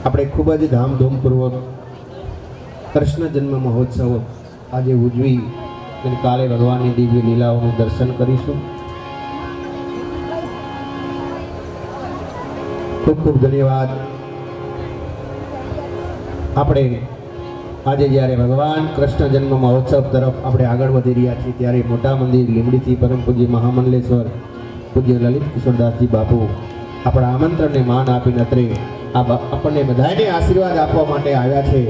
આપણે ખૂબ જ ધામધૂમપૂર્વક કૃષ્ણ જન્મ મહોત્સવ આજે ઉજવી અને કાલે ભગવાનની દિવ્ય લીલાઓનું દર્શન કરીશું. ખૂબ ખૂબ ધન્યવાદ. આપણે આજે જ્યારે ભગવાન કૃષ્ણ જન્મ મહોત્સવ તરફ આપણે આગળ વધી રહ્યા છીએ ત્યારે મોટા મંદિર લીંબડીથી પરમ પૂજ્ય મહામંડલેશ્વર પૂજ્ય લલિત કિશોરદાસજી બાપુ આપણા આમંત્રણને માન આપીને અત્રે આપણને બધાને આશીર્વાદ આપવા માટે આવ્યા છે.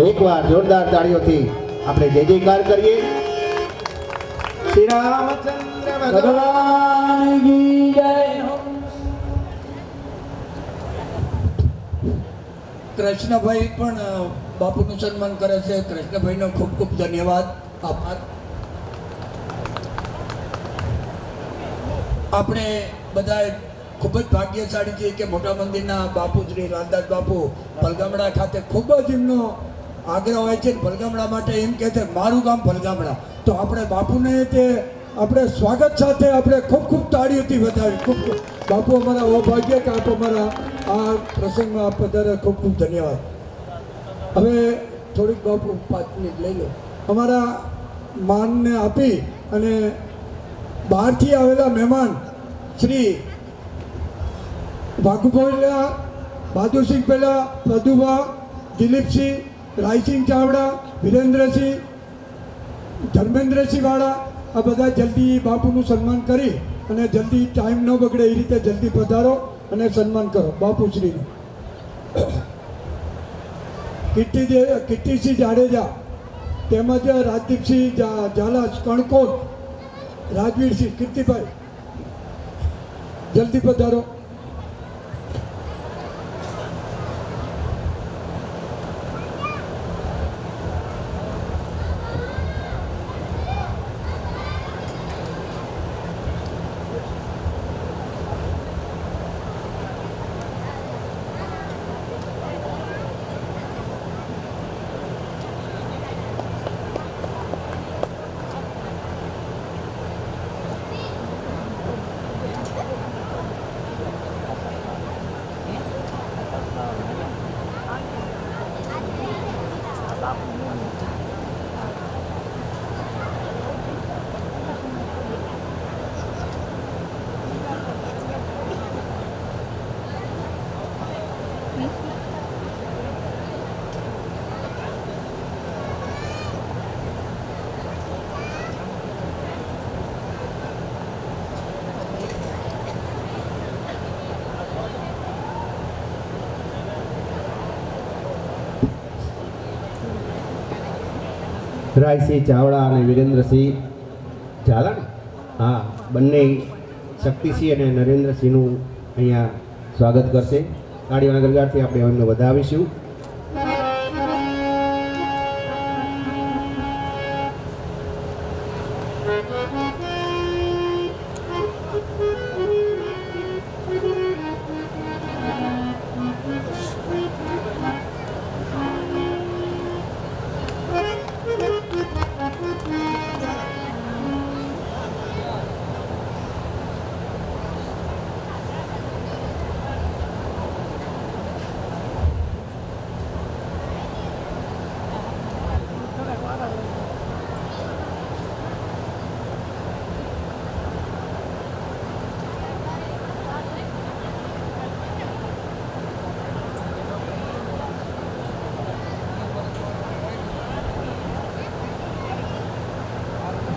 એકવાર જોરદાર તાળીઓથી આપણે જય જયકાર કરીએ. શ્રી રામચંદ્ર ભગવાન કી જય. કૃષ્ણભાઈ પણ બાપુનું સન્માન કરે છે. કૃષ્ણભાઈનો ખૂબ ખૂબ ધન્યવાદ, આભાર. આપણે બધા ખૂબ જ ભાગ્યશાળી છીએ કે મોટા મંદિરના બાપુ શ્રી લાલદાસ બાપુ ભલગામડા ખાતે ખૂબ જ એમનો આગ્રહ હોય છે. ભલગામડા માટે એમ કહે છે મારું ગામ ભલગામડા, તો આપણે બાપુને તે આપણે સ્વાગત સાથે આપણે ખૂબ ખૂબ તાળીઓથી વધાવી. ખૂબ બાપુ અમારા અભાગ્ય કે આપ અમારા આ પ્રસંગમાં આપ વધારે ખૂબ ખૂબ ધન્યવાદ. હવે થોડીક બાપુ 5 મિનિટ લઈ લો. અમારા માનને આપી અને બહારથી આવેલા મહેમાન શ્રી વાઘુભાઈ, બહાદુરસિંહ પહેલા, પ્રદુભા, દિલીપસિંહ, રાયસિંહ ચાવડા, વિરેન્દ્રસિંહ, ધર્મેન્દ્રસિંહ વાળા, આ બધા જલ્દી બાપુનું સન્માન કરી અને જલ્દી ટાઈમ ન બગડે એ રીતે જલ્દી પધારો અને સન્માન કરો બાપુશ્રીનું. કીર્તિસિંહ જાડેજા તેમજ રાજદીપસિંહ ઝાલા કણકોટ, રાજવીરસિંહ, કીર્તિભાઈ જલ્દી પધારો. રાયસિંહ ચાવડા અને વિરેન્દ્રસિંહ ઝાલા, હા, બંને શક્તિસિંહ અને નરેન્દ્રસિંહનું અહીંયા સ્વાગત કરશે. તાળીઓના ગરગાટથી આપણે એમને વધાવીશું.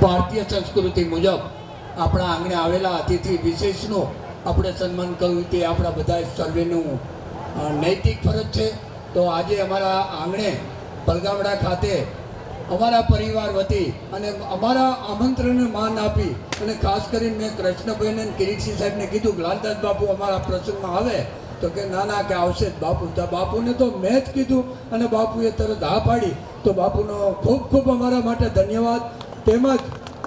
ભારતીય સંસ્કૃતિ મુજબ આપણા આંગણે આવેલા અતિથિ વિશેષનું આપણે સન્માન કરવું તે આપણા બધા સર્વેનું નૈતિક ફરજ છે. તો આજે અમારા આંગણે ભલગામડા ખાતે અમારા પરિવાર વતી અને અમારા આમંત્રણને માન આપી અને ખાસ કરીને મેં કૃષ્ણભાઈને કિરીટસિંહ સાહેબને કીધું કે લાલદાસ બાપુ અમારા પ્રસંગમાં આવે, તો કે ના ના કે આવશે જ બાપુ. તો બાપુને તો મેં જ કીધું અને બાપુએ તરત હા પાડી. તો બાપુનો ખૂબ ખૂબ અમારા માટે ધન્યવાદ. તેમજ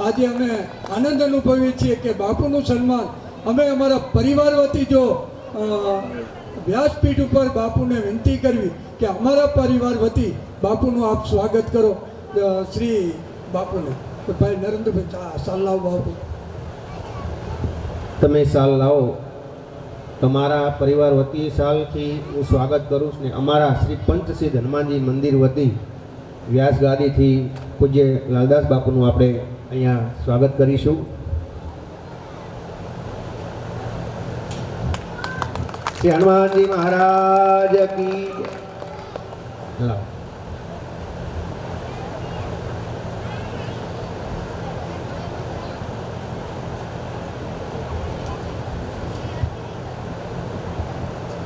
આજે અમે આનંદ અનુભવીએ છીએ કે બાપુનું સન્માન અમે અમારા પરિવાર વતી જો વ્યાસપીઠ ઉપર બાપુને વિનંતી કરવી કે અમારા પરિવાર વતી બાપુનું આપ સ્વાગત કરો શ્રી બાપુને. તો ભાઈ નરેન્દ્રભાઈ સાલ લાવો બાપુ. તમે સાલ લાવો તમારા પરિવાર વતી સાલથી હું સ્વાગત કરું છું ને અમારા શ્રી પંચસિદ્ધ હનુમાનજી મંદિર વતી વ્યાસગાદીથી પૂજ્ય લાલદાસ બાપુનું આપણે અહીંયા સ્વાગત કરીશું. શ્રી હનુમાનજી મહારાજ કી જય.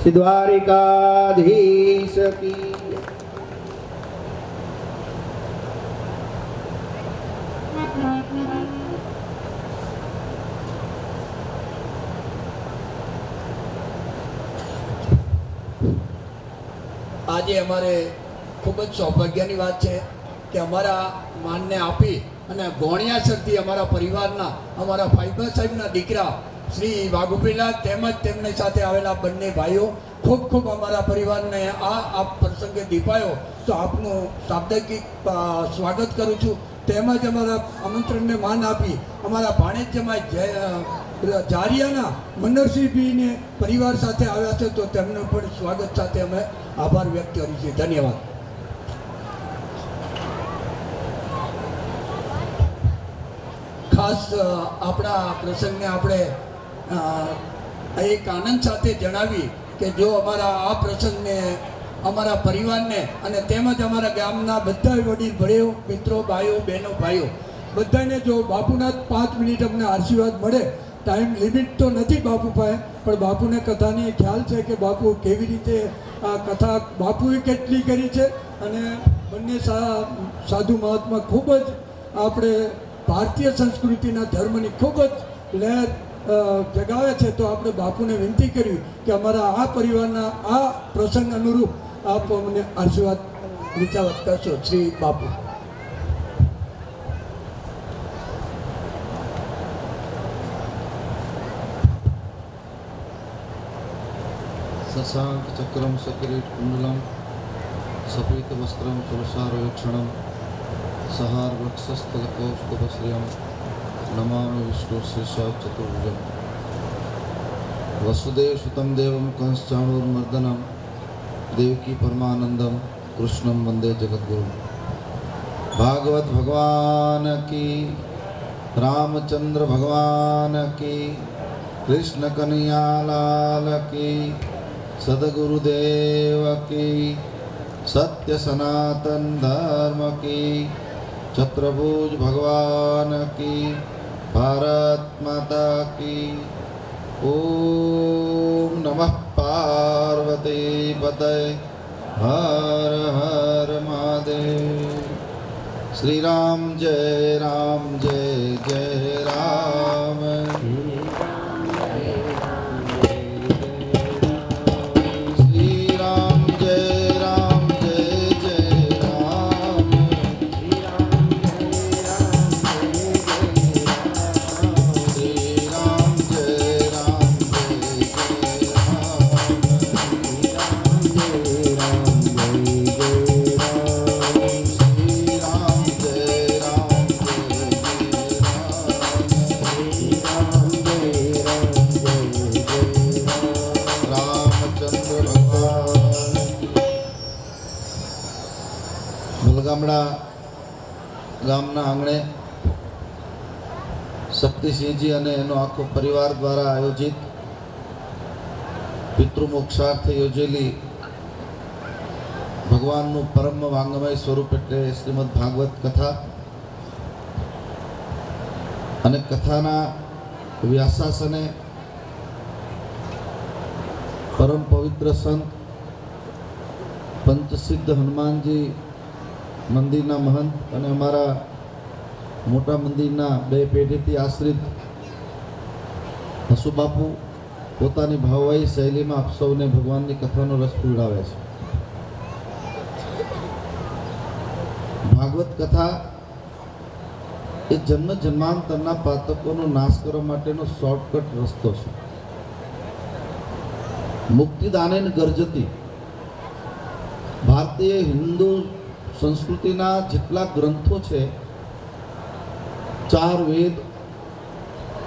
શ્રી દ્વારિકાધીશ કી આજે અમારે ખૂબ જ સૌભાગ્યની વાત છે કે અમારા માનને આપી અને ગોણિયાસરથી અમારા પરિવારના અમારા ફાઈબર સાહેબના દીકરા શ્રી વાઘુભીલા તેમજ તેમની સાથે આવેલા બંને ભાઈઓ ખૂબ ખૂબ અમારા પરિવારને આ પ્રસંગે દીપાયો. તો આપનું શાબ્દિક સ્વાગત કરું છું. તેમજ અમારા આમંત્રણને માન આપી અમારા ભાણેજ જમાઈ જારિયાના મનરસિંહજીને પરિવાર સાથે આવ્યા છે, તો તેમનું પણ સ્વાગત સાથે અમે આભાર વ્યક્ત કરીએ છીએ. ધન્યવાદ. ખાસ આપણા પ્રસંગને આપણે એક આનંદ સાથે જણાવી કે જો અમારા આ પ્રસંગને અમારા પરિવારને અને તેમજ અમારા ગામના બધા વડીલ ભળેઓ મિત્રો ભાઈઓ બહેનો ભાઈઓ બધાને જો બાપુના 5 મિનિટ અમને આશીર્વાદ મળે. ટાઈમ લિમિટ તો નથી બાપુ પાસે, પણ બાપુને કથાની ખ્યાલ છે કે બાપુ કેવી રીતે આ કથા બાપુએ કેટલી કરી છે અને બંને સાધુ મહાત્મા ખૂબ જ આપણે ભારતીય સંસ્કૃતિના ધર્મની ખૂબ જ લહેર જગાવે છે. તો આપણે બાપુને વિનંતી કરી કે અમારા આ પરિવારના આ પ્રસંગ અનુરૂપ આપ અમને આશીર્વાદ વિચાવત કરશો. શ્રી બાપુ. शशांक चक्रम सकिरीट कुंडलम सपीत वस्त्रम तुलसारोक्षणम सहार वक्षस्थलकौस्तुभश्रियम नमामि विष्णु शीर्षा चतुर्भुजम वसुदेव सुतम देवम कंसचाणूर्मर्दनम देवकी परमानंदम कृष्णम वंदे जगद्गुरु. भागवत भगवान की, रामचंद्र भगवान की, कृष्ण कन्हैयालाल की, सदगुरुदेव की, सत्य सनातन धर्म की, छत्रभुज भगवान की, भारत माता की. ओम नमः पार्वती पतये हर हर महादेव. श्री राम जय राम जय जय राम. ગામડા ગામના આંગણે શક્તિસિંહજી અને એનો આખો પરિવાર દ્વારા આયોજિત પિતૃમોક્ષાર્થે યોજેલી ભગવાનનું પરમ વાંગમય સ્વરૂપ એટલે શ્રીમદ ભાગવત કથા અને કથાના વ્યાસાસને પરમ પવિત્ર સંત પંચસિદ્ધ હનુમાનજી મંદિરના મહંત અને અમારા મોટા મંદિરના 2 પેઢીથી આશ્રિત હસુબાપુ પોતાની ભાવવાહી શૈલીમાં આપ સૌને ભગવાનની કથાનો રસ પીવડાવે છે. ભાગવત કથા એ જન્મ જન્માંતરના પાતકોનો નાશ કરવા માટેનો શોર્ટકટ રસ્તો છે. મુક્તિદાનેન ગર્જતી. ભારતીય હિન્દુ સંસ્કૃતિના જેટલા ગ્રંથો છે, 4 વેદ,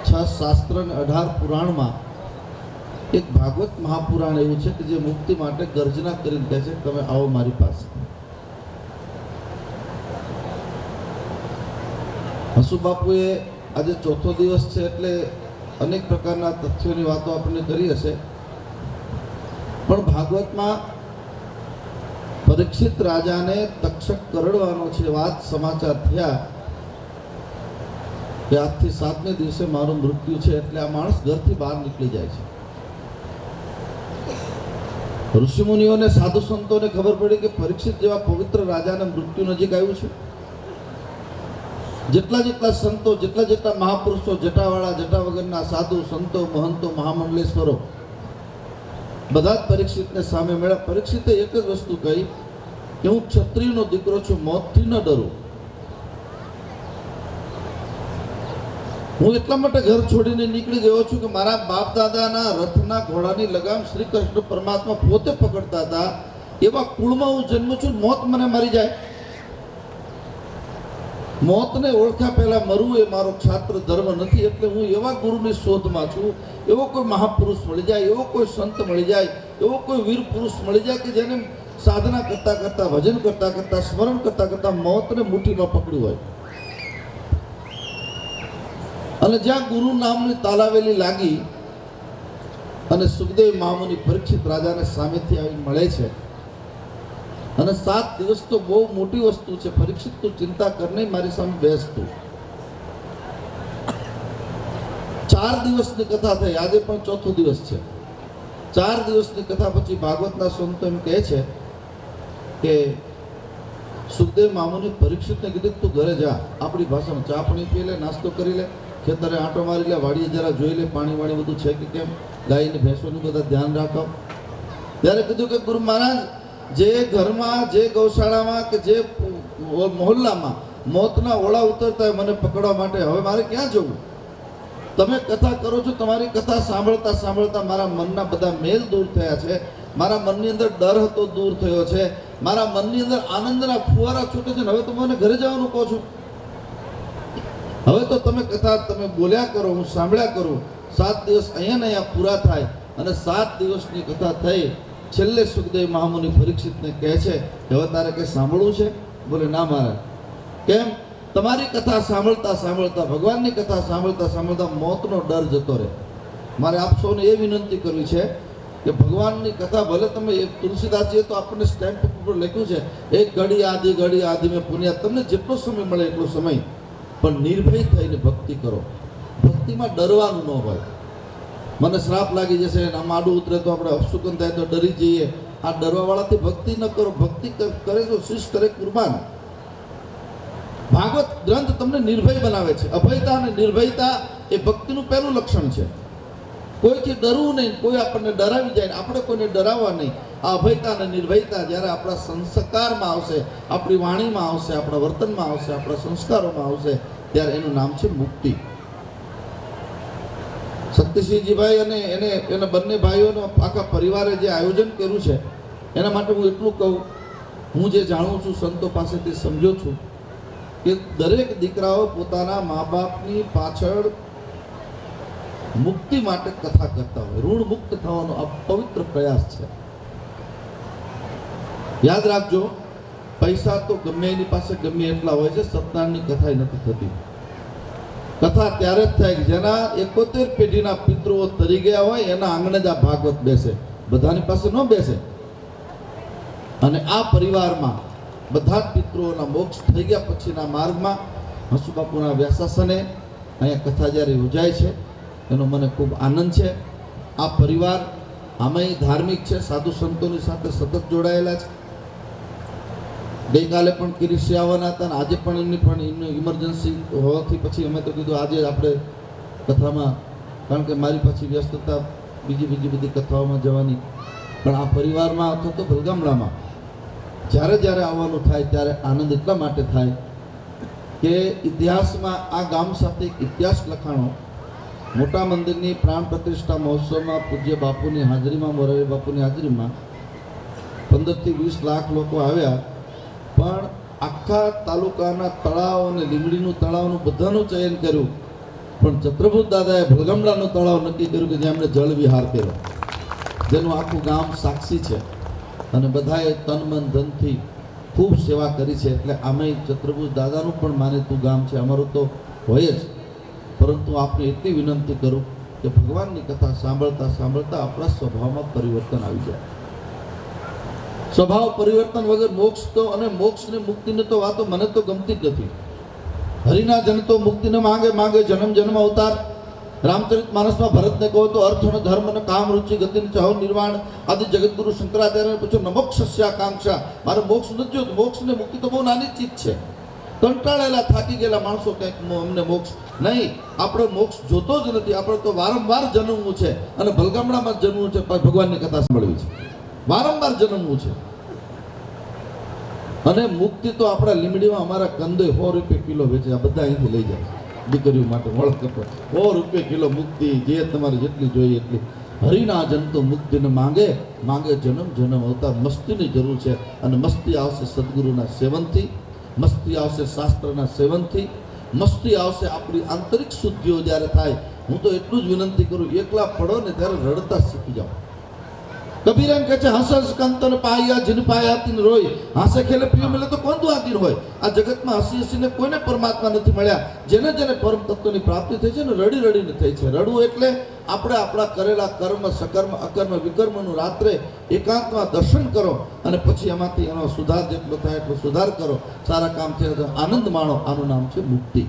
6 શાસ્ત્ર અને 18 પુરાણમાં એક ભાગવત મહાપુરાણ એવું છે કે જે મુક્તિ માટે ગર્જના કરીને કહે છે તમે આવો મારી પાસે. હસુ બાપુએ આજે ચોથો દિવસ છે એટલે અનેક પ્રકારના તથ્યોની વાતો આપણને કરી હશે, પણ ભાગવતમાં પરીક્ષિત રાજાને તક્ષક કરડવાનો છે વાત સમાચાર થયા કે આજથી 7મે દિવસે મારું મૃત્યુ છે, એટલે આ માણસ ઘરથી બહાર નીકળી જાય છે. ઋષિમુનિઓને સાધુ સંતોને ખબર પડી કે પરીક્ષિત જેવા પવિત્ર રાજાને મૃત્યુ નજીક આવ્યું છે. જેટલા જેટલા સંતો, જેટલા જેટલા મહાપુરુષો, જટાવાળા જટા વગરના સાધુ સંતો, મહંતો, મહામંડલેશ્વરો બધા જ પરીક્ષિતને સામે મળ્યા. પરીક્ષિતે એક જ વસ્તુ કહી કે હું ક્ષત્રિયનો દીકરો છું, મોતથી ન ડરું. હું એટલા માટે ઘર છોડીને નીકળી ગયો છું કે મારા બાપ દાદાના રથના ઘોડાની લગામ શ્રી કૃષ્ણ પરમાત્મા પોતે પકડતા હતા. એવા કુળમાં હું જન્મ છું, મોત મને મારી જાય. મોતને ઓળખ્યા પહેલા મરવું એ મારો છાત્ર ધર્મ નથી. એટલે હું એવા ગુરુની શોધમાં છું, એવો કોઈ મહાપુરુષ મળી જાય, એવો કોઈ સંત મળી જાય, એવો કોઈ વીર પુરુષ મળી જાય કે જેને સાધના કરતા કરતા, ભજન કરતા કરતા, સ્મરણ કરતા કરતા મોતને મુઠ્ઠીમાં પકડ્યું હોય. અને જ્યાં ગુરુ નામની તાલાવેલી લાગી અને સુખદેવ મહામુનિ પરીક્ષિત રાજાને સામેથી આવી મળે છે. અને 7 દિવસ તો બહુ મોટી વસ્તુ છે. પરીક્ષિત તું ચિંતા કર નહીં, મારી સામે બેસ તું. 4 દિવસની કથા થઈ, આજે પણ ચોથો દિવસ છે. 4 દિવસની કથા પછી ભાગવતના સંતો એમ કહે છે કે સુખદેવ મામુનિ પરીક્ષિતને કીધું તું ઘરે જા, આપણી ભાષામાં ચા પાણી પી લે, નાસ્તો કરી લે, ખેતરે આંટો મારી લે, વાડીએ જરા જોઈ લે પાણી વાણી બધું છે કે કેમ, ગાયને ભેંસોનું બધા ધ્યાન રાખો. ત્યારે કીધું કે ગુરુ મહારાજ, જે ઘરમાં, જે ગૌશાળામાં કે જે મોહલ્લામાં મોતના ઓળા ઉતરતા હોય મને પકડવા માટે, હવે મારે ક્યાં જવું? તમે કથા કરો છો, તમારી કથા સાંભળતા સાંભળતા મારા મનના બધા મેલ દૂર થયા છે. મારા મનની અંદર ડર હતો દૂર થયો છે. મારા મનની અંદર આનંદના ફુવારા છૂટે છે. હવે તો મને ઘરે જવાનું કહો છો. હવે તો તમે કથા તમે બોલ્યા કરો, હું સાંભળ્યા કરું. 7 દિવસ અહીંયા ને અહીંયા પૂરા થાય અને 7 દિવસની કથા થઈ. છેલ્લે સુખદેવ મહામુનિ પરીક્ષિતને કહે છે કે હવે તારે કંઈ સાંભળવું છે? બોલે ના મહારાજ. કેમ? તમારી કથા સાંભળતા સાંભળતા, ભગવાનની કથા સાંભળતા સાંભળતા મોતનો ડર જતો રહે. મારે આપ સૌને એ વિનંતી કરવી છે કે ભગવાનની કથા ભલે તમે તુલસીદાસજીએ તો આપણને સ્ટેમ્પ ઉપર લખ્યું છે, એક ઘડી આદિ મેં પુણ્યા. તમને જેટલો સમય મળે એટલો સમય, પણ નિર્ભય થઈને ભક્તિ કરો. ભક્તિમાં ડરવાનું ન હોય. મને શ્રાપ લાગી જશે, આમ આડું ઉતરે તો આપણે અપશુકન થાય તો ડરી જઈએ. આ ડરવાવાળાથી ભક્તિ ન કરો. ભક્તિ કરે તો શીશ કરે કુરબાન. ભાગવત ગ્રંથ તમને નિર્ભય બનાવે છે. અભયતા અને નિર્ભયતા એ ભક્તિનું પહેલું લક્ષણ છે. કોઈથી ડરવું નહીં, કોઈ આપણને ડરાવી જાય, આપણે કોઈને ડરાવવા નહીં. આ અભયતા અને નિર્ભયતા જ્યારે આપણા સંસ્કારમાં આવશે, આપણી વાણીમાં આવશે, આપણા વર્તનમાં આવશે, આપણા સંસ્કારોમાં આવશે, ત્યારે એનું નામ છે મુક્તિ. શક્તિસિંહજીભાઈ અને એના બંને ભાઈઓનો આખા પરિવારે જે આયોજન કર્યું છે એના માટે હું એટલું કહું, હું જે જાણું છું, સંતો પાસેથી સમજો છું કે દરેક દીકરાઓ પોતાના મા બાપની પાછળ મુક્તિ માટે કથા કરતા હોય. ઋણ મુક્ત થવાનો આ પવિત્ર પ્રયાસ છે. યાદ રાખજો, પૈસા તો ગમે એની પાસે ગમે એટલા હોય છે, સત્યનારાયણની કથા નથી થતી. કથા ત્યારે જ થાય જેના 71 પેઢીના પિતૃઓ તરી ગયા હોય એના આંગણે જ આ ભાગવત બેસે, બધાની પાસે ન બેસે. અને આ પરિવારમાં બધા જ પિતૃઓના મોક્ષ થઈ ગયા પછીના માર્ગમાં હસુ બાપુના વ્યાસાસને અહીંયા કથા જ્યારે યોજાય છે એનો મને ખૂબ આનંદ છે. આ પરિવાર આમાંય ધાર્મિક છે, સાધુ સંતોની સાથે સતત જોડાયેલા છે. ગઈકાલે પણ કિરીશી આવવાના હતા અને આજે પણ એમની ઇમરજન્સી હોવાથી પછી અમે તો કીધું આજે આપણે કથામાં, કારણ કે મારી પછી વ્યસ્તતા બીજી બધી કથાઓમાં જવાની. પણ આ પરિવારમાં અથવા તો ભલગામડામાં જ્યારે જ્યારે આવવાનું થાય ત્યારે આનંદ એટલા માટે થાય કે ઇતિહાસમાં આ ગામ સાથે એક ઇતિહાસ લખાણો. મોટા મંદિરની પ્રાણ પ્રતિષ્ઠા મહોત્સવમાં પૂજ્ય બાપુની હાજરીમાં, મોરારી બાપુની હાજરીમાં 15 થી 20 લાખ લોકો આવ્યા. પણ આખા તાલુકાના તળાવ અને લીમડીનું તળાવનું બધાનું ચયન કર્યું, પણ ચત્રભૂત દાદાએ ભલગમડાનું તળાવ નક્કી કર્યું કે જ્યાં એમણે જળ વિહાર કર્યો. જેનું આખું ગામ સાક્ષી છે અને બધાએ તન મન ધનથી ખૂબ સેવા કરી છે. એટલે આમે ચતુર્ભુજ દાદાનું પણ માનીતું ગામ છે, અમારું તો હોય જ. પરંતુ આપને એટલી વિનંતી કરું કે ભગવાનની કથા સાંભળતા સાંભળતા આપણા સ્વભાવમાં પરિવર્તન આવી જાય. સ્વભાવ પરિવર્તન વગર મોક્ષ તો અને મોક્ષ ને મુક્તિની તો વાતો મને તો ગમતી જ નથી. હરિના જન તો મુક્તિને માંગે માંગે જન્મ જન્મ અવતાર. રામચરિત માનસમાં ભરતને કહો તો અર્થ અને ધર્મ અને કામ રૂચિ ગતિ ચાહો નિર્વાણ આદિ જગતગુરુ શંકરાચાર્ય પૂછ્યું ન મોક્ષસ્યાકાંક્ષા. મારે મોક્ષ નથી જોતું. મોક્ષ ને મુક્તિ તો બહુ નાની ચીજ છે. કંટાળેલા થાકી ગયેલા માણસો કંઈક અમને મોક્ષ નહીં. આપણો મોક્ષ જોતો જ નથી. આપણે તો વારંવાર જન્મવું છે અને ભલગામડામાં જ જન્મવું છે, ભગવાનની કથા સાંભળવી છે, વારંવાર જન્મવું છે. અને મુક્તિ તો આપણા લીમડીમાં અમારા કંદે 100 રૂપિયા કિલો વેચે. આ બધા અહીંથી લઈ જાય દીકરીઓ માટે મળે 100 રૂપિયા કિલો મુક્તિ, જે તમારે જેટલી જોઈએ એટલી. હરિના જન તો મુક્તિને માંગે માંગે જન્મ જન્મ અવતાર. મસ્તીની જરૂર છે અને મસ્તી આવશે સદગુરુના સેવનથી, મસ્તી આવશે શાસ્ત્રના સેવનથી, મસ્તી આવશે આપણી આંતરિક શુદ્ધિઓ જ્યારે થાય. હું તો એટલું જ વિનંતી કરું, એકલા પડો ને ત્યારે રડતા શીખી જાઓ. કબીર એમ કહે છે હસ હસ કંતન પાયા જીન પાયા તીન રોય. હાસે ખેલે પ્રિય મળે તો કોણ દુઆતીન હોય. આ જગતમાં હસી હસીને કોઈને પરમાત્મા નથી મળ્યા. જેને જેને પરમ તત્વની પ્રાપ્તિ થઈ છે ને રડી રડીને થઈ છે. રડવું એટલે આપણે આપણા કરેલા કર્મ સકર્મ અકર્મ વિકર્મનું રાત્રે એકાંતમાં દર્શન કરો અને પછી એમાંથી એનો સુધાર જેટલો થાય એટલો સુધાર કરો. સારા કામ થયા તો આનંદ માણો. આનું નામ છે મુક્તિ.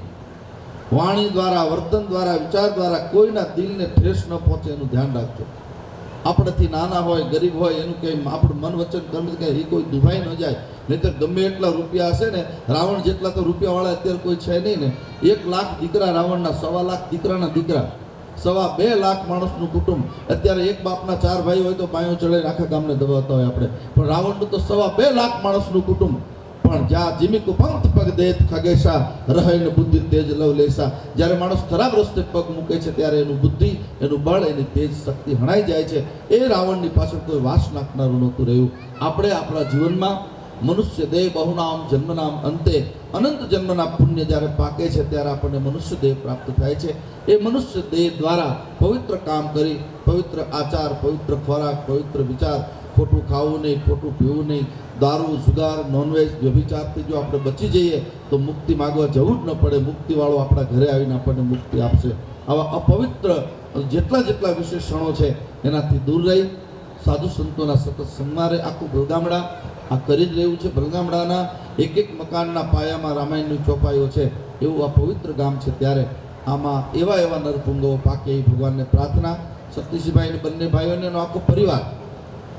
વાણી દ્વારા, વર્તન દ્વારા, વિચાર દ્વારા કોઈના દિલને ઠેસ ન પહોંચે એનું ધ્યાન રાખજો. આપણેથી નાના હોય ગરીબ હોય એનું કંઈ આપણું મન વચન કર્મ કંઈ એ કોઈ દુભાઈ ન જાય. નહીં તો ગમે એટલા રૂપિયા હશે ને, રાવણ જેટલા તો રૂપિયાવાળા અત્યારે કોઈ છે નહીં ને. 1 લાખ દીકરા રાવણના, 1.25 લાખ દીકરાના દીકરા, 2.5 લાખ માણસનું કુટુંબ. અત્યારે એક બાપના 4 ભાઈ હોય તો પાયો ચડાઈને આખા ગામને દબાવતા હોય આપણે. પણ રાવણનું તો 2.25 લાખ માણસનું કુટુંબ. પણ જ્યાં જીમીકુ પંથ પગ દેત ખગેશા રહે બુદ્ધિ તેજ લવ લેસા. જ્યારે માણસ ખરાબ રસ્તે પગ મૂકે છે ત્યારે એનું બુદ્ધિ, એનું બળ, એની તેજ શક્તિ હણાઈ જાય છે. એ રાવણની પાછળ કોઈ વાસ નાખનારું નહોતું રહ્યું. આપણે આપણા જીવનમાં મનુષ્ય દેહ બહુનામ જન્મનામ અંતે અનંત જન્મના પુણ્ય જ્યારે પાકે છે ત્યારે આપણને મનુષ્ય દેહ પ્રાપ્ત થાય છે. એ મનુષ્ય દેહ દ્વારા પવિત્ર કામ કરી, પવિત્ર આચાર, પવિત્ર ખોરાક, પવિત્ર વિચાર, ખોટું ખાવું નહીં, ખોટું પીવું નહીં, દારૂ જુગાર નોનવેજ વ્યભિચારથી જો આપણે બચી જઈએ તો મુક્તિ માગવા જવું જ ન પડે. મુક્તિવાળો આપણા ઘરે આવીને આપણને મુક્તિ આપશે. આવા અપવિત્ર જેટલા જેટલા વિશેષણો છે એનાથી દૂર રહી સાધુ સંતોના સતત સન્મારે આખું ભલગામડા આ કરી જ રહ્યું છે. ભલગામડાના એક એક મકાનના પાયામાં રામાયણની ચોપાઈઓ છે. એવું આ પવિત્ર ગામ છે. ત્યારે આમાં એવા એવા નરપુંગવો પાકે એ ભગવાનને પ્રાર્થના. સતીશભાઈને બંને ભાઈઓને એનો આખો પરિવાર,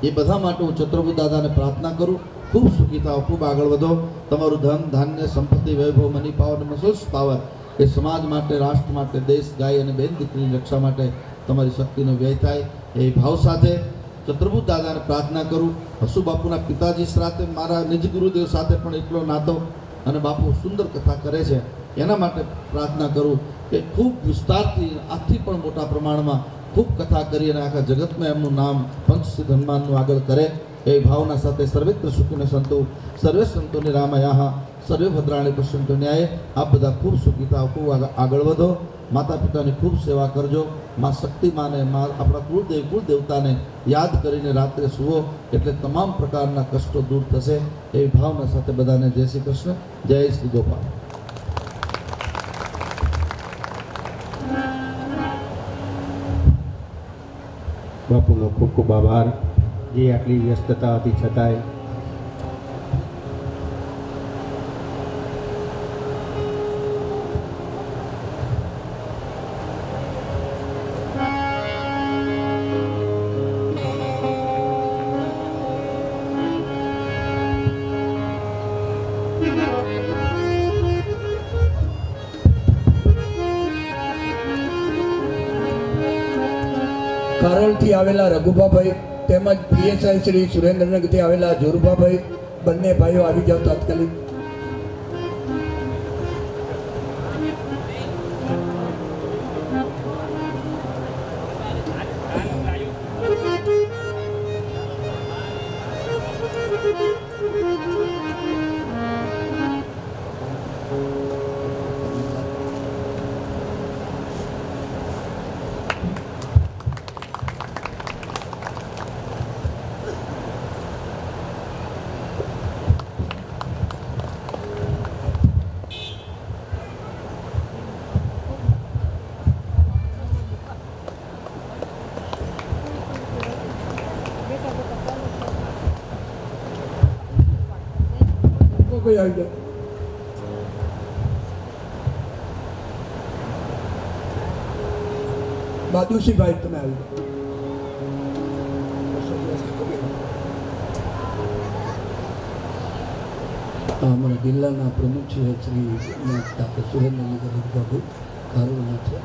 એ બધા માટે હું ચતુર્ભુજ દાદાને પ્રાર્થના કરું. ખૂબ સુખી થાઓ, ખૂબ આગળ વધો. તમારું ધન ધાન્ય સંપત્તિ વૈભવ મની પાવર અને મસોસ પાવર એ સમાજ માટે, રાષ્ટ્ર માટે, દેશ ગાય અને બેન દીકરીની રક્ષા માટે તમારી શક્તિનો વ્યય થાય એ ભાવ સાથે ચતુર્ભુજ દાદાને પ્રાર્થના કરું. હસુ બાપુના પિતાજી સાથે મારા નિજ ગુરુદેવ સાથે પણ એટલો નાતો અને બાપુ સુંદર કથા કરે છે એના માટે પ્રાર્થના કરું કે ખૂબ વિસ્તારથી આથી પણ મોટા પ્રમાણમાં ખૂબ કથા કરી અને આખા જગતમાં એમનું નામ પંચસિદ્ધ હનુમાનનું આગળ કરે એ ભાવના સાથે સર્વેત્ર સુખીને સંતો સર્વે સંતોની રામયાહ સર્વે ભદ્રાણી પશ્યંતો ન્યાય. આપ બધા ખૂબ સુખી થાવ, ખૂબ આગળ વધો. માતા પિતાની ખૂબ સેવા કરજો. માં શક્તિમાને, માં આપણા કુળદેવ કુળદેવતાને યાદ કરીને રાત્રે સુવો એટલે તમામ પ્રકારના કષ્ટો દૂર થશે. એવી ભાવના સાથે બધાને જય શ્રી કૃષ્ણ, જય શ્રી ગોપાલ. બાપુનો ખૂબ ખૂબ આભાર. જે આટલી વ્યસ્તતા હતી છતાંય કારોલથી આવેલા રઘુભાભાઈ તેમજ પીએસઆઈ શ્રી સુરેન્દ્રનગરથી આવેલા જોરુભાભાઈ બંને ભાઈઓ આવી જાવ તાત્કાલિક. કોઈ આવી જાય. બાદુશીભાઈ તમે આવી જાઓ. અમારા જિલ્લાના પ્રમુખ છે શ્રી ડૉક્ટર સુરેન્દ્રનગર બાબુ કારોલના છે.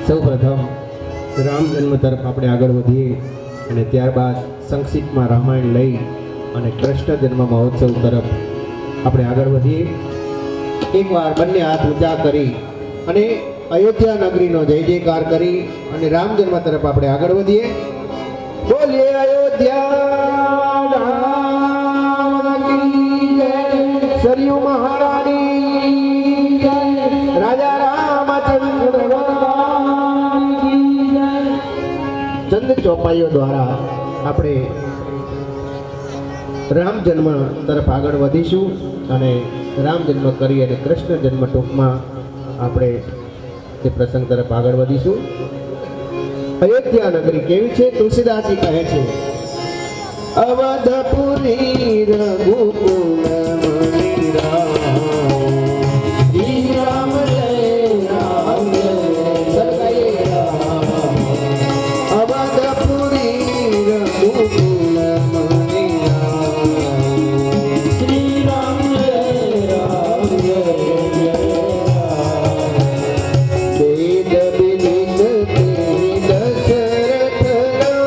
સૌ પ્રથમ રામ જન્મ તરફ આપણે આગળ વધીએ અને ત્યારબાદ સંક્ષિપ્તમાં રામાયણ લઈ અને કૃષ્ણ જન્મ મહોત્સવ તરફ આપણે આગળ વધીએ. એકવાર બંને હાથ ઊંચા કરી અને અયોધ્યા નગરીનો જય જયકાર કરી અને રામ જન્મ તરફ આપણે આગળ વધીએ. બોલીએ અયોધ્યા રામ કી જય, સરયુ મહારાણી જય, રાજા રામચંદ્ર ચંદ ચોપાઈઓ દ્વારા આપણે રામ જન્મ તરફ આગળ વધીશું અને રામ જન્મ કરી અને કૃષ્ણ જન્મ ટૂંકમાં આપણે તે પ્રસંગ તરફ આગળ વધીશું. અયોધ્યા નગરી કેવી છે? તુલસીદાસજી કહે છે, અવધપુરી રઘુકુલ મણિ રામ, શ્રી રામ જય રામ જય સદગયે રામ. અવધપુરી રઘુકુલ મણિ રામ, શ્રી રામ જય રામ જય જય રામ. વેદ વિદિત તે દશરથ રામ,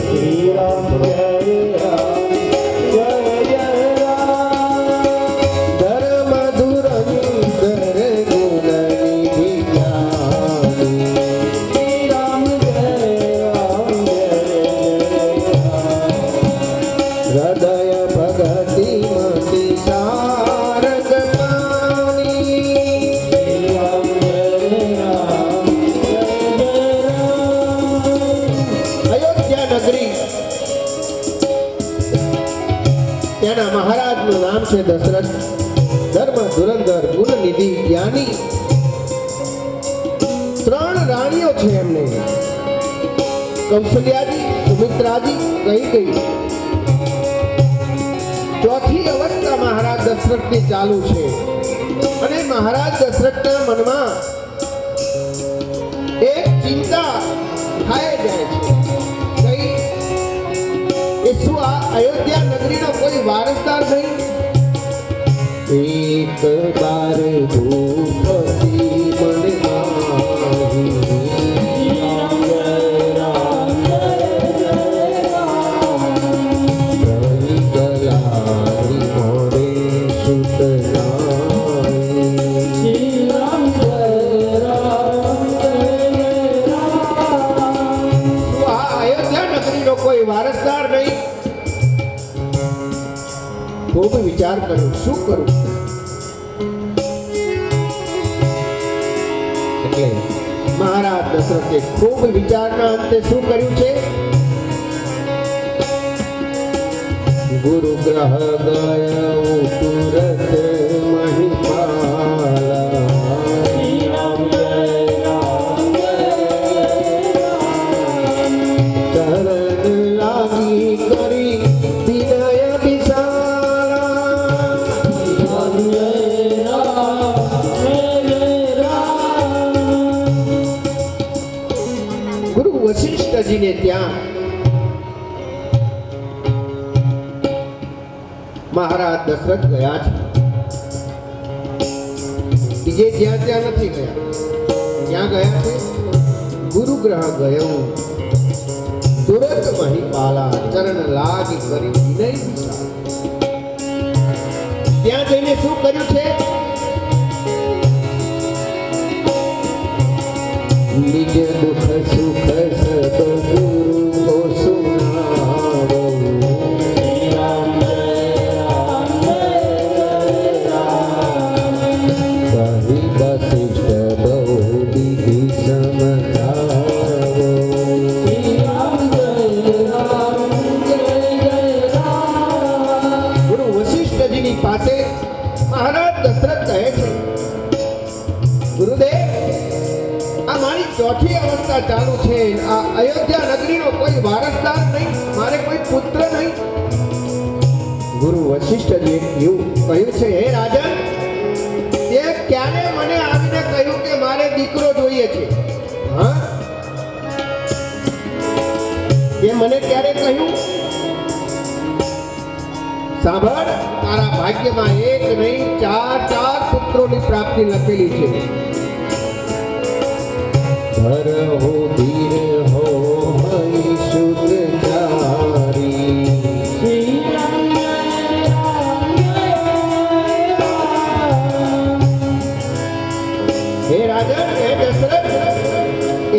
શ્રી રામ જય રામ જય જય રામ. ધર્મ ધુરંધર ગુણ નિધિ જ્ઞાની, શ્રી રામ જય રામ જય જય રામ. હૃદય ભગતિ મતિ સારગ પાની, શ્રી રામ જય રામ જય જય રામ. અયોધ્યા નગરી, તેના મહારાજનું નામ છે દશરથ. ધર્મ ધુરંધર ગુણ નિધિ જ્ઞાની. ત્રણ રાણીઓ છે એમને, કૌશલ્યાજી, સુમિત્રાજી, કૈકેયી. ચોથી અવસ્થા મહારાજ દશરથની ચાલુ છે અને મહારાજ દશરથના મનમાં એક ચિંતા થાય જાય છે. કઈ? એ શું આ અયોધ્યા નગરીનો કોઈ વારસદાર નહીં? એક બાર ભૂપતિ મને માહી, રામ જય રામ જય જય રામ. રહી ગલારી મોરે સુત નાઈ, શ્રી રામ જય રામ જય જય રામ. શું આ અયોધ્યા નગરીનો કોઈ વારસદાર નહીં? ખૂબ વિચાર કર્યો, શું કરું? એટલે મહારાજ દશરથે ખૂબ વિચારના અંતે શું કર્યું છે? ગુરુ ગ્રહ ગયો તુરત મહિપાલા, શ્રી રામ જય રામ જય રામ. ચરણ લાગી કરી વિનય વિશાલા, શ્રી રામ જય રામ જય જય રામ. ગુરુ વશિષ્ઠજીને ત્યાં મહારાજ દશરથ ગયા છે. બીજે જ્યાં ત્યાં નથી ગયા. ક્યાં ગયા છે? ગુરુગ્રહ ગયું તુરત મહિપાલા ચરણ લાગી કરી વિનય વિચાર. ત્યાં જઈને શું કર્યું છે? નિજ દુઃખ સુખ સદગુરુ કો સુનાવો. કહી વશિષ્ઠ બહુ વિધિ સમજાવો. ગુરુ વશિષ્ઠજીની પાસે મહારાજ દશરથ કહે છે, ગુરુદેવ, આ મારી ચોથી અવસ્થા ચાલુ છે. આ અયોધ્યા નગરીનો કોઈ વારસદાર નહીં, મારે કોઈ પુત્ર નહીં. ગુરુ વશિષ્ઠજીએ એવું કહ્યું છે, હે રાજન, તે ક્યારે મને આવીને કહ્યું કે મારે દીકરો જોઈએ છે? હા, તે મને ક્યારે કહ્યું? સાંભળ, તારા ભાગ્યમાં એક નહીં, ચાર પુત્રોની પ્રાપ્તિ લખેલી છે. ધર હો ધીર હો હઈ સુખચારી. હે રાજન, હે દશરથ,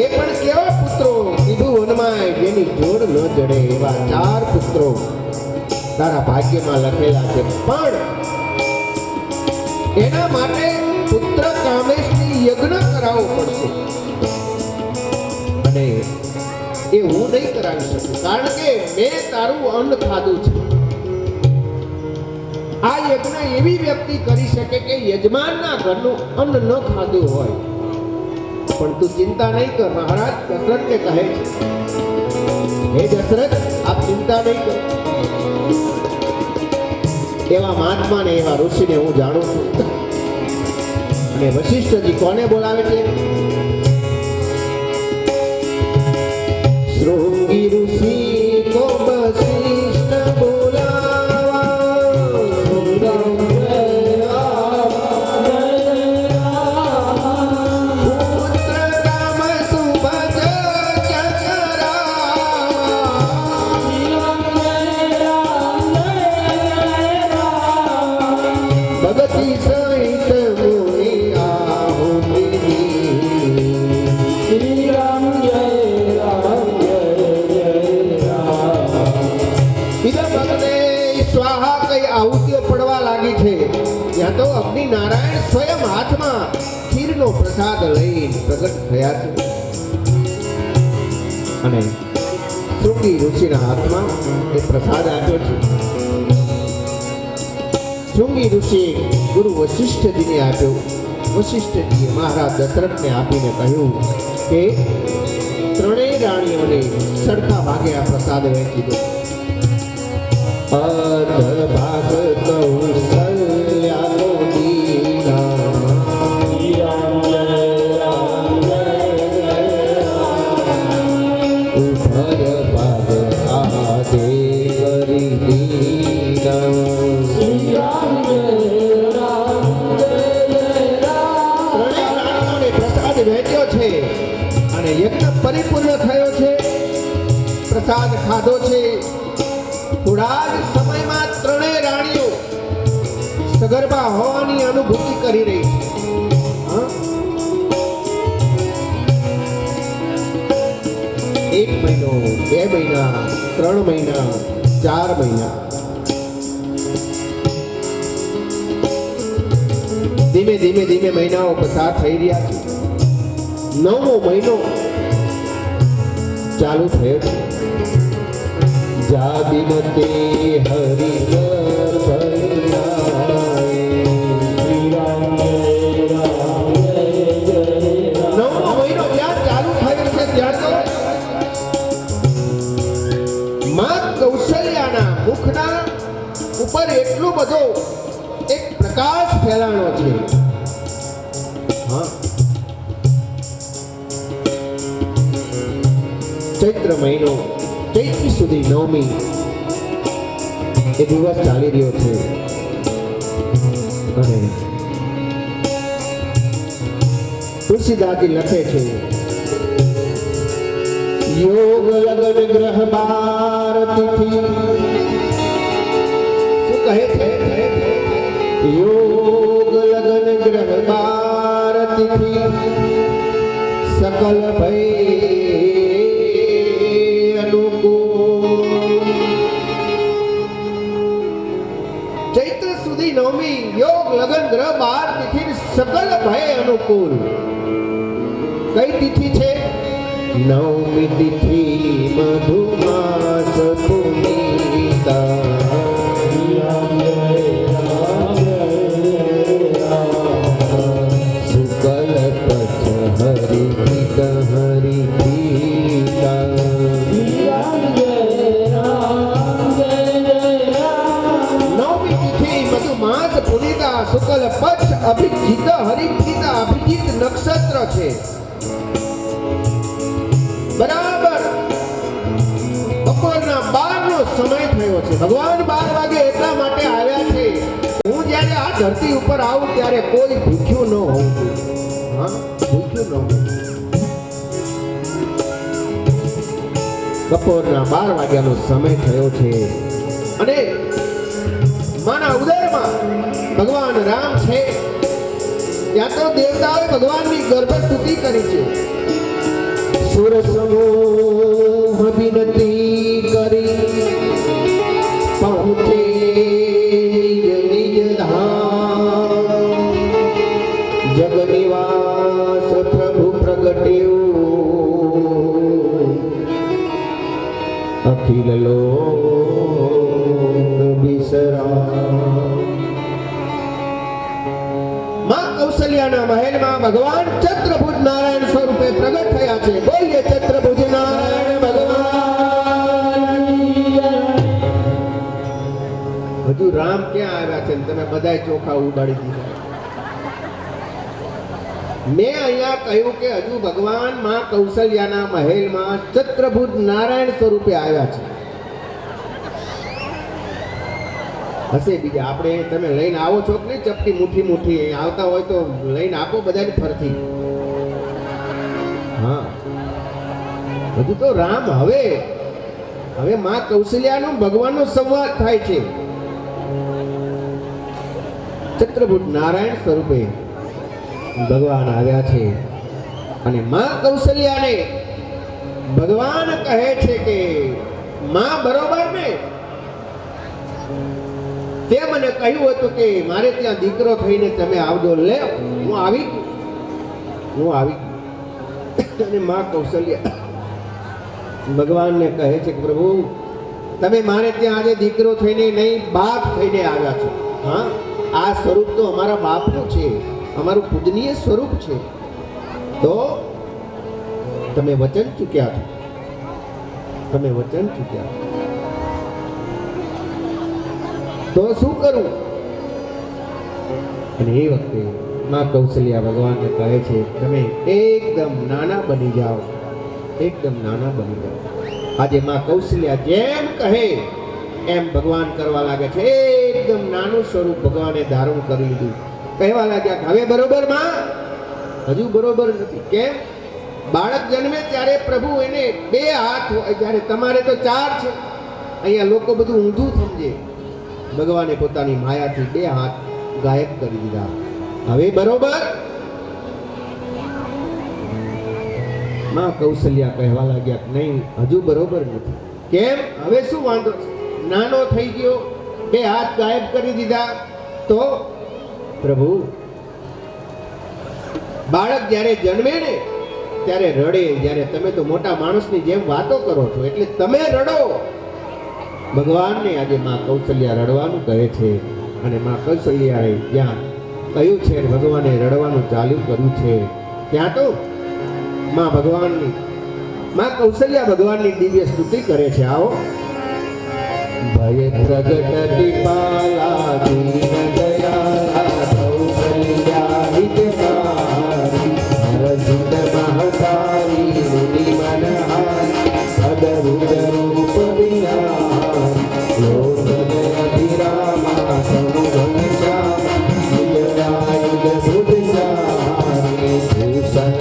એ પણ કેવા પુત્રો? કીધું વનમાય જેની જોડ ન જડે એવા 4 પુત્રો તારા ભાગ્યમાં લખેલા છે. પણ એના માટે પુત્ર કામેશની યજ્ઞ કરાવવો પડશે. અને એ હું નહીં કરાવી શકું, કારણ કે મેં તારું અન્ન ખાધું છે. આ યજ્ઞ એવી વ્યક્તિ કરી શકે કે યજમાનના ઘરનું અન્ન ન ખાધું હોય. પણ તું ચિંતા નહીં કર, મહારાજ દશરથને કહે છે, હે દશરથ, આપ ચિંતા નહીં કરો. એવા મહાત્મા ને એવા ઋષિને હું જાણું છું. અને વશિષ્ઠજી કોને બોલાવે છે? શૃંગી ઋષિ કો વશિષ્ઠ બોલાવા. પુત્ર કામ સુભજ ભગતી સહિત મુનિ આહુતિ. શ્રી રામ જય રામ જય રામ. બીજા ભગતે સ્વાહા કઈ આહુતિઓ પડવા લાગી છે. ત્યાં તો અગ્નિ નારાયણ સ્વયં હાથમાં ખીરનો પ્રસાદ લઈ પ્રગટ થયા છે. અને શૃંગી ઋષિના હાથમાં એ પ્રસાદ આપ્યો છે. શૃંગી ઋષિએ ગુરુ વશિષ્ઠજીને આપ્યો. વશિષ્ઠજીએ મહારાજ દશરથને આપીને કહ્યું કે 3 રાણીઓને સરખા ભાગે આ પ્રસાદ વહેંચી દો. અર્ધ ભાગ કૌશલ્યાનો દીના. ઉભર ભાગ આ દેવરી દીના. વહેંચ્યો છે અને યજ્ઞ પરિપૂર્ણ થયો છે. પ્રસાદ ખાધો છે. થોડા જ સમયમાં 3 રાણીઓ સગર્ભા હોવાની અનુભૂતિ કરી રહી છે. 1 મહિનો, 2 મહિના, 3 મહિના, 4 મહિના. ધીમે ધીમે ધીમે મહિનાઓ પસાર થઈ રહ્યા છે. 9મો મહિનો ચાલુ થયો છે. જાબિન તે હરિહર ભૈયાએ. 9મો મહિનો જ્યાં ચાલુ થયો છે ત્યાં તો માં કૌશલ્યાના મુખના ઉપર એટલો બધો એક પ્રકાશ ફેલાણો છે. હા, ચૈત્ર મહિનો, ચૈત્રી સુધી 9મી એ દિવસ ચાલી રહ્યો છે. અને તુલસીદાસજી લખે છે યોગ લગન ગ્રહ બાર તિથિ શું કહે છે યોગ લગન ગ્રહ બાર તિથિ સકલ ભય અનુકૂળ ચૈત્ર સુધી નવમી યોગ લગન ગ્રહ બાર તિથિ સકલ ભય અનુકૂળ કઈ તિથિ છે નવમી તિથિ મધુમાસ પુનીતા શુકલ પક્ષ હરિ હરિ નવમી તિથિ મધુમાસ પુનીતા શુકલ પક્ષ અભિજીત હરિપ્રીતા અભિજીત નક્ષત્ર છે બરાબર બપોરના 12 નો સમય થયો છે ભગવાન 12 વાગે એટલા માટે આવ્યા છે હું જ્યારે આ ધરતી ઉપર આવું ત્યારે કોઈ ભૂખ્યું ન હોવું જોઈએ હા ભૂખ્યું ન હોવું બપોરના 12 વાગ્યાનો સમય થયો છે અને માના ઉદરમાં ભગવાન રામ છે ત્યાં તો દેવતાઓએ ભગવાનની ગર્ભસ્તુતિ કરી છે સુર સમૂહ વિનતી કરી પહોંચે નિજ ધામ જગ નિવાસ પ્રભુ પ્રગટ્યો અખિલ લોક વિસરામ માં કૌશલ્યાના મહેલમાં ભગવાન ચત્રભુજ નારાયણ સ્વરૂપે પ્રગટ થયા છે બોલીએ ચત્રભુજ નારાયણ ભગવાન હજુ રામ ક્યાં આવ્યા છે તમે બધાય ચોખા ઉડાડી દીધા મેં અહીંયા કહ્યું કે હજુ ભગવાન માં કૌશલ્યાના મહેલમાં ચત્રભુજ નારાયણ સ્વરૂપે આવ્યા છે હશે બીજા આપણે તમે લઈને આવો છો કે નહીં ચપટી મુઠ્ઠી મુઠ્ઠી આવતા હોય તો લઈને આપો બધાને ફરતી હા હજુ તો રામ હવે માં કૌશલ્યાનો ભગવાનનો સંવાદ થાય છે ચત્રભુજ નારાયણ સ્વરૂપે ભગવાન આવ્યા છે અને માં કૌશલ્યાને ભગવાન કહે છે કે માં બરોબર ને તે મને કહ્યું હતું કે મારે ત્યાં દીકરો થઈને તમે આવજો લે હું આવી અને માં કૌશલ્યા ભગવાનને કહે છે કે પ્રભુ તમે મારે ત્યાં આજે દીકરો થઈને નહીં બાપ થઈને આવ્યા છો હા આ સ્વરૂપ તો અમારા બાપનું છે અમારું પૂજનીય સ્વરૂપ છે તો તમે વચન ચૂક્યા છો તો શું કરું અને એ વખતે માં કૌશલ્યા ભગવાનને કહે છે તમે એકદમ નાના બની જાઓ આજે માં કૌશલ્યા જેમ કહે એમ ભગવાન કરવા લાગે છે એકદમ નાનું સ્વરૂપ ભગવાને ધારણ કરી લીધું કહેવા લાગ્યા હવે બરોબર માં હજુ બરોબર નથી કેમ બાળક જન્મે ત્યારે પ્રભુ એને 2 હાથ હોય જ્યારે તમારે તો 4 છે અહીંયા લોકો બધું ઊંધું સમજે ભગવાને પોતાની માયાથી 2 હાથ ગાયબ કરી દીધા હવે બરોબર માં કૌશલ્યા કહેવા લાગ્યા નહીં હજુ બરોબર નથી કેમ હવે શું વાંધો નાનો થઈ ગયો 2 હાથ ગાયબ કરી દીધા તો પ્રભુ બાળક જ્યારે જન્મે ને ત્યારે રડે જ્યારે તમે તો મોટા માણસની જેમ વાતો કરો છો એટલે તમે રડો ભગવાનને આજે માં કૌશલ્યા રડવાનું કહે છે અને માં કૌશલ્યાએ જ્યાં કહ્યું છે ભગવાને રડવાનું ચાલુ કર્યું છે ત્યાં તો માં કૌશલ્યા ભગવાનની દિવ્ય સ્તુતિ કરે છે આવો ભય પ્રગટ દીપાલા દીન દયાલા કૌશલ્યા હિતકારી હરજિત મહતારી મુનિ મનહારી અદરુદ રૂપ વિલાસ લોક અભિરામા સમુઘન શ્યામ નિજ રાયુધ સુધ જારી ભૂષણ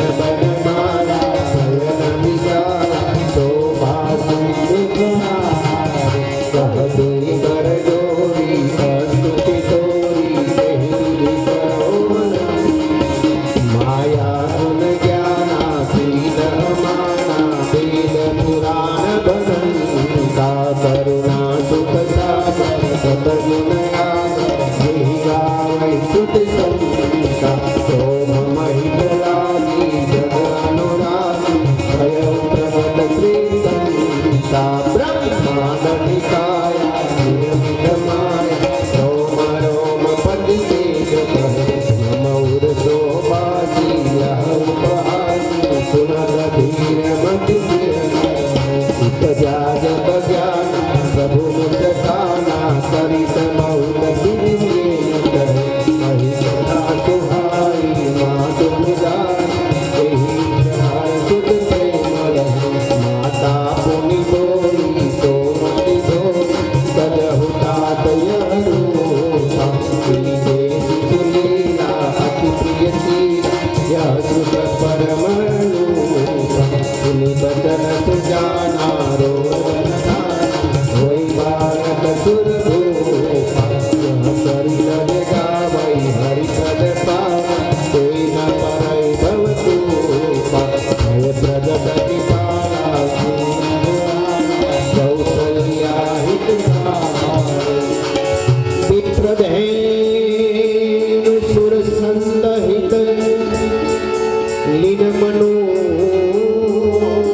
મનુ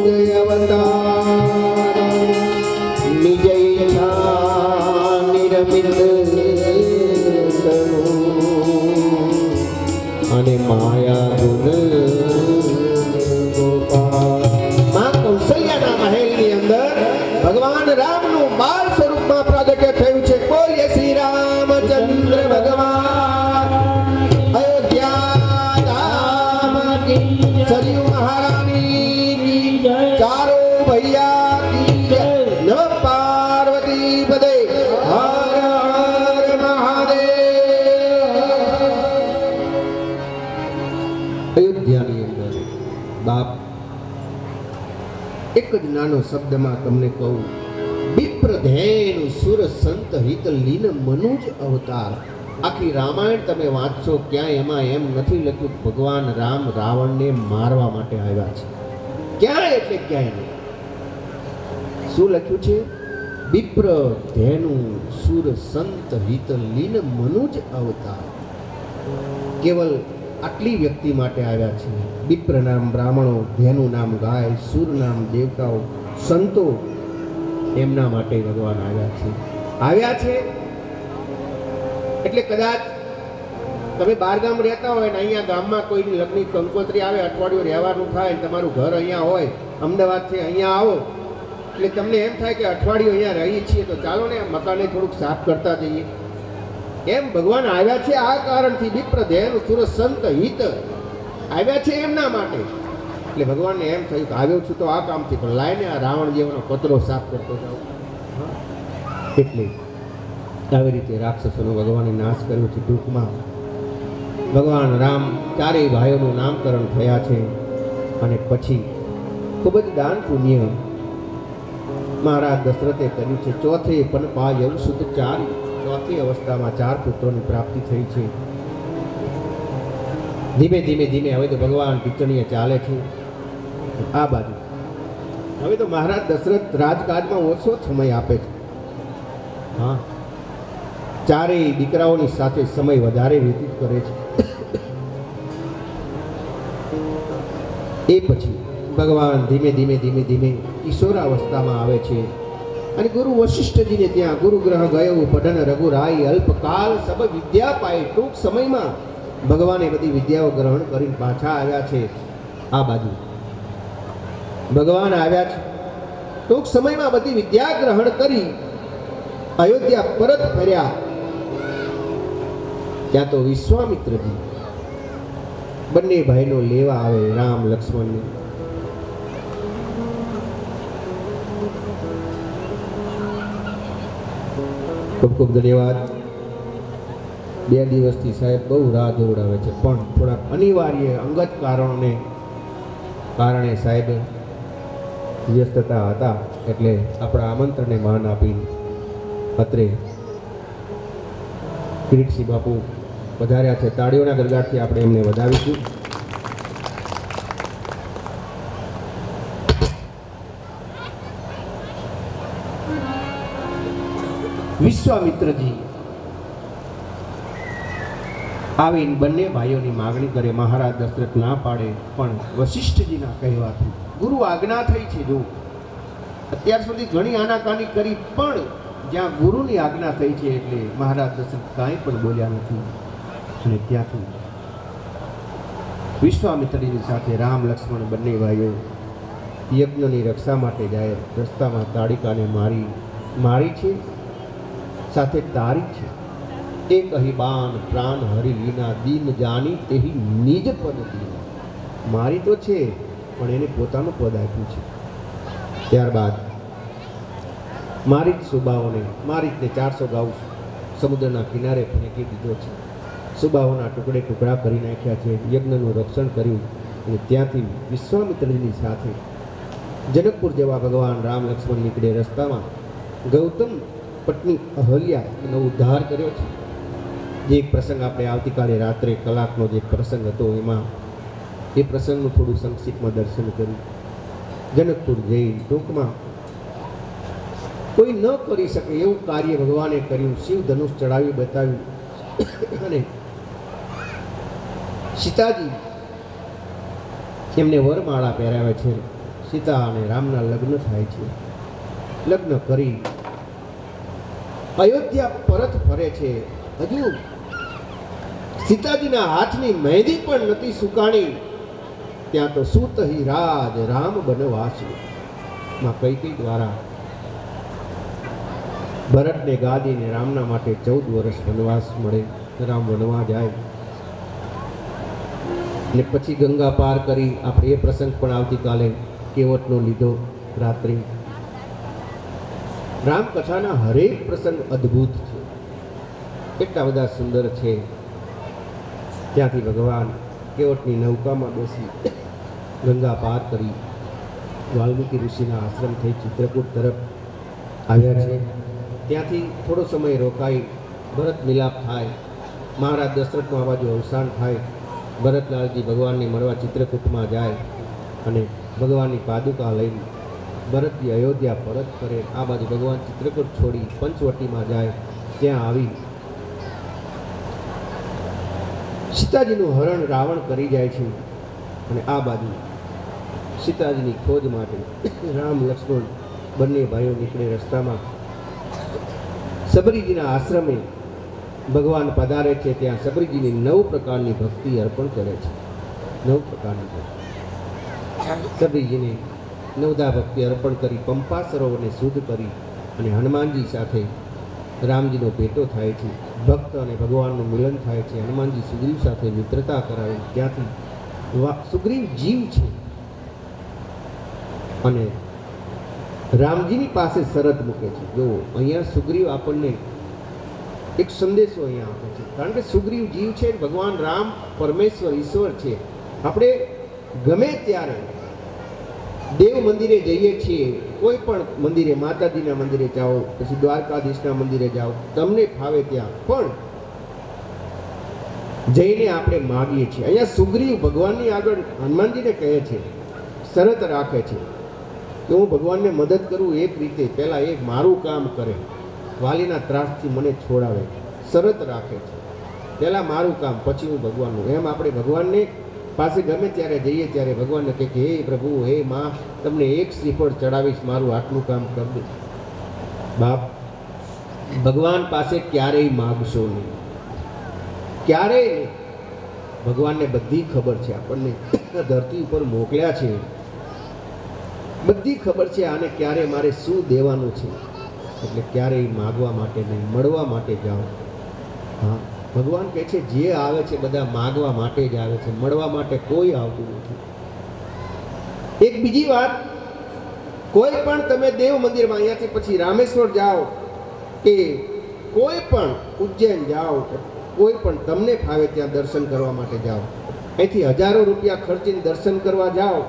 જય અવતાર નિજય નિરમિત અને માયા ગુણ માં કૌશલ્યાના મહેલની અંદર ભગવાન રામનું બાળ સ્વરૂપમાં પ્રાગટ્ય થયું છે. બોલીએ શ્રી રામચંદ્ર ભગવાન અયોધ્યા ધામ કી સરયુ મહારાણી કી જય. ચારો ભૈયા કી જય. નમઃ પાર્વતી પદે હર હર મહાદેવ. અયોધ્યાની અંદર બાપ એક જ નાનો શબ્દમાં તમને કહું, વિપ્રધેનુ સુર સંત હિત લીન મનુજ અવતાર. આખી રામાયણ તમે વાંચશો ક્યાંય એમાં એમ નથી લખ્યું ભગવાન રામ રાવણને મારવા માટે આવ્યા છે. ક્યાંય એટલે ક્યાંય નહીં. શું લખ્યું છે? વિપ્રધેનુ સુર સંત હિત લીન મનુજ અવતાર. કેવલ આટલી વ્યક્તિ માટે આવ્યા છે. વિપ્ર નામ બ્રાહ્મણો, ધેનુ નામ ગાય, સુર નામ દેવતાઓ, સંતો, એમના માટે ભગવાન આવ્યા છે એટલે કદાચ તમે બાર ગામ રહેતા હોય ને અહીંયા ગામમાં કોઈની લગ્નની કંકોત્રી આવે, અઠવાડિયું રહેવાનું થાય ને તમારું ઘર અહીંયા હોય, અમદાવાદથી અહીંયા આવો એટલે તમને એમ થાય કે અઠવાડિયું અહીંયા રહીએ છીએ તો ચાલો ને આ મકાને થોડુંક સાફ કરતા જઈએ. એમ ભગવાન આવ્યા છે આ કારણથી. વિપ્ર ધેન સુર સંત હિત આવ્યા છે એમના માટે. એટલે ભગવાનને એમ થયું કે આવ્યો છું તો આ કામથી, પણ લાઈને આ રાવણ જેવાનો કચરો સાફ કરતો જાઉં. એટલે આવી રીતે રાક્ષસોનો ભગવાને નાશ કર્યો છે. ટૂંકમાં ભગવાન રામ ચારેય ભાઈઓનું નામકરણ થયા છે અને પછી ખૂબ જ દાન પુણ્ય મહારાજ દશરથે કર્યું છે. ચોથે પનપા યવ સુદ ચારી, ચોથી અવસ્થામાં 4 પુત્રોની પ્રાપ્તિ થઈ છે. ધીમે ધીમે ધીમે હવે તો ભગવાન પિચણીએ ચાલે છે. આ બાજુ હવે તો મહારાજ દશરથ રાજકાજમાં ઓછો સમય આપે છે. હા, ચારેય દીકરાઓની સાથે સમય વધારે વ્યતીત કરે છે. એ પછી ભગવાન ધીમે ધીમે ધીમે ધીમે કિશોરાવસ્થામાં આવે છે અને ગુરુ વશિષ્ઠજીને ત્યાં ગુરુ ગ્રહ ગયો પઢન રઘુરાય અલ્પકાલ સબ વિદ્યા પાય. ટૂંક સમયમાં ભગવાને બધી વિદ્યાઓ ગ્રહણ કરીને પાછા આવ્યા છે. આ બાજુ ભગવાન આવ્યા છે, ટૂંક સમયમાં બધી વિદ્યા ગ્રહણ કરી અયોધ્યા પરત ફર્યા. ત્યાં તો વિશ્વામિત્રજી બંને ભાઈનો લેવા આવે રામ લક્ષ્મણને. ખૂબ ખૂબ ધન્યવાદ. 2 દિવસથી સાહેબ બહુ રાહ દોડાવે છે, પણ થોડાક અનિવાર્ય અંગત કારણે સાહેબ વ્યસ્તતા હતા એટલે આપણા આમંત્રણને માન આપી અત્રે કિરીટસિંહ બાપુ વધાર્યા છે. તાળીઓના ગરગાટથી આપણે એમને વધાવીશું. વિશ્વામિત્રજી આવીને બંને ભાઈઓની માગણી કરે. મહારાજ દશરથ ના પાડે, પણ વશિષ્ઠજીના કહેવાથી ગુરુ આજ્ઞા થઈ છે. જો અત્યાર સુધી ઘણી આનાકાની કરી, પણ જ્યાં ગુરુની આજ્ઞા થઈ છે એટલે મહારાજ દશરથ કાંઈ પણ બોલ્યા નથી. અને ત્યાંથી વિશ્વામિત્રજીની સાથે રામ લક્ષ્મણ બંને ભાઈઓ યજ્ઞની રક્ષા માટે જાય. રસ્તામાં તાડિકાને મારી છે, સાથે તારી છે. એક અહિબાન પ્રાણ હરી લીના દીન જાની તેહી નિજ પદ દીના. મારી તો છે પણ એને પોતાનું પદ આપ્યું છે. ત્યારબાદ મારી જ સુબાઓને 400 ગાઉ સમુદ્રના કિનારે ફેંકી દીધો છે. સુબાઓના ટુકડે ટુકડા કરી નાખ્યા છે. યજ્ઞનું રક્ષણ કર્યું અને ત્યાંથી વિશ્વામિત્રજીની સાથે જનકપુર જેવા ભગવાન રામ લક્ષ્મણ નીકળે. રસ્તામાં ગૌતમ પત્ની અહલ્યાનો ઉદ્ધાર કર્યો છે. જે એક પ્રસંગ આપણે આવતીકાલે રાત્રે કલાકનો જે પ્રસંગ હતો એમાં એ પ્રસંગનું થોડું સંક્ષિપ્તમાં દર્શન કર્યું. જનકપુર જઈ ટૂંકમાં કોઈ ન કરી શકે એવું કાર્ય ભગવાને કર્યું. શિવ ધનુષ ચડાવી બતાવ્યું અને સીતાજી એમને વરમાળા પહેરાવે છે. સીતા અને રામના લગ્ન થાય છે. લગ્ન કરી અયોધ્યા પરત ફરે છે. હજુ સીતાજીના હાથની મહેંદી પણ નથી સુકાણી ત્યાં તો સૂત હિ રાજ રામ બનવાસી માં કૈકેયી દ્વારા ભરતને ગાદીને રામના માટે 14 વર્ષ વનવાસ મળે. રામ વનવા જાય ને પછી ગંગા પાર કરી. આપણે એ પ્રસંગ પણ આવતીકાલે કેવટનો લીધો રાત્રિ. રામકથાના હરેક પ્રસંગ અદ્ભુત છે, એટલા બધા સુંદર છે. ત્યાંથી ભગવાન કેવટની નૌકામાં બેસી ગંગા પાર કરી વાલ્મીકી ઋષિના આશ્રમ થઈ ચિત્રકૂટ તરફ આવ્યા છે. ત્યાંથી થોડો સમય રોકાઈ ભરત મિલાપ થાય. મહારાજ દશરથનું આ બાજુ અવસાન થાય. ભરતલાલજી ભગવાનને મળવા ચિત્રકૂટમાં જાય અને ભગવાનની પાદુકા લઈને ભરતજી અયોધ્યા પરત કરે. આ બાજુ ભગવાન ચિત્રકૂટ છોડી પંચવટીમાં જાય. ત્યાં આવી સીતાજીનું હરણ રાવણ કરી જાય છે અને આ બાજુ સીતાજીની ખોજ માટે રામ લક્ષ્મણ બંને ભાઈઓ નીકળે. રસ્તામાં સબરીજીના આશ્રમે ભગવાન પધારે છે. ત્યાં સબરીજીની 9 પ્રકારની ભક્તિ અર્પણ કરે છે. 9 પ્રકારની ભક્તિ સબરીજીને 9 ભક્તિ અર્પણ કરી પંપા સરોવરને શુદ્ધ કરી અને હનુમાનજી સાથે રામજીનો ભેટો થાય છે. ભક્ત અને ભગવાનનું મિલન થાય છે. હનુમાનજી સુગ્રીવ સાથે મિત્રતા કરાવે. ત્યાંથી સુગ્રીવ જીવ છે અને રામજીની પાસે શરત મૂકે છે. જો અહીંયા સુગ્રીવ આપણને એક સંદેશો અહીંયા આપે છે, કારણ કે સુગ્રીવ જીવ છે, ભગવાન રામ પરમેશ્વર ઈશ્વર છે. આપણે ગમે ત્યારે દેવ મંદિરે જઈએ છીએ, કોઈ પણ મંદિરે, માતાજીના મંદિરે જાઓ, પછી દ્વારકાધીશના મંદિરે જાઓ, તમને ફાવે ત્યાં પણ જઈને આપણે માગીએ છીએ. અહીંયા સુગ્રીવ ભગવાનની આગળ હનુમાનજીને કહે છે, શરત રાખે છે કે હું ભગવાનને મદદ કરું એક રીતે, પહેલાં એ મારું કામ કરે, વાલીના ત્રાસથી મને છોડાવે. શરત રાખે છે, પહેલાં મારું કામ, પછી હું ભગવાનનું. એમ આપણે ભગવાનને પાસે ગમે ત્યારે જઈએ ત્યારે ભગવાનને કહે કે હે પ્રભુ, હે માં, તમને એક શ્રીફળ ચડાવીશ, મારું આટલું કામ કરી દે. બાપ, ભગવાન પાસે ક્યારેય માગશો નહીં, ક્યારેય નહીં. ભગવાનને બધી ખબર છે, આપણને ધરતી ઉપર મોકલ્યા છે, બધી ખબર છે આને ક્યારે મારે શું દેવાનું છે. એટલે ક્યારેય માગવા માટે નહીં, મળવા માટે જાઓ. હા, ભગવાન કહે છે જે આવે છે બધા માગવા માટે જ આવે છે, મળવા માટે કોઈ આવતું નથી. એક બીજી વાત, કોઈ પણ તમે દેવ મંદિરમાં અહીંયાથી પછી રામેશ્વર જાઓ કે કોઈ પણ ઉજ્જૈન જાઓ, કોઈ પણ તમને ફાવે ત્યાં દર્શન કરવા માટે જાઓ, અહીંથી હજારો રૂપિયા ખર્ચીને દર્શન કરવા જાઓ,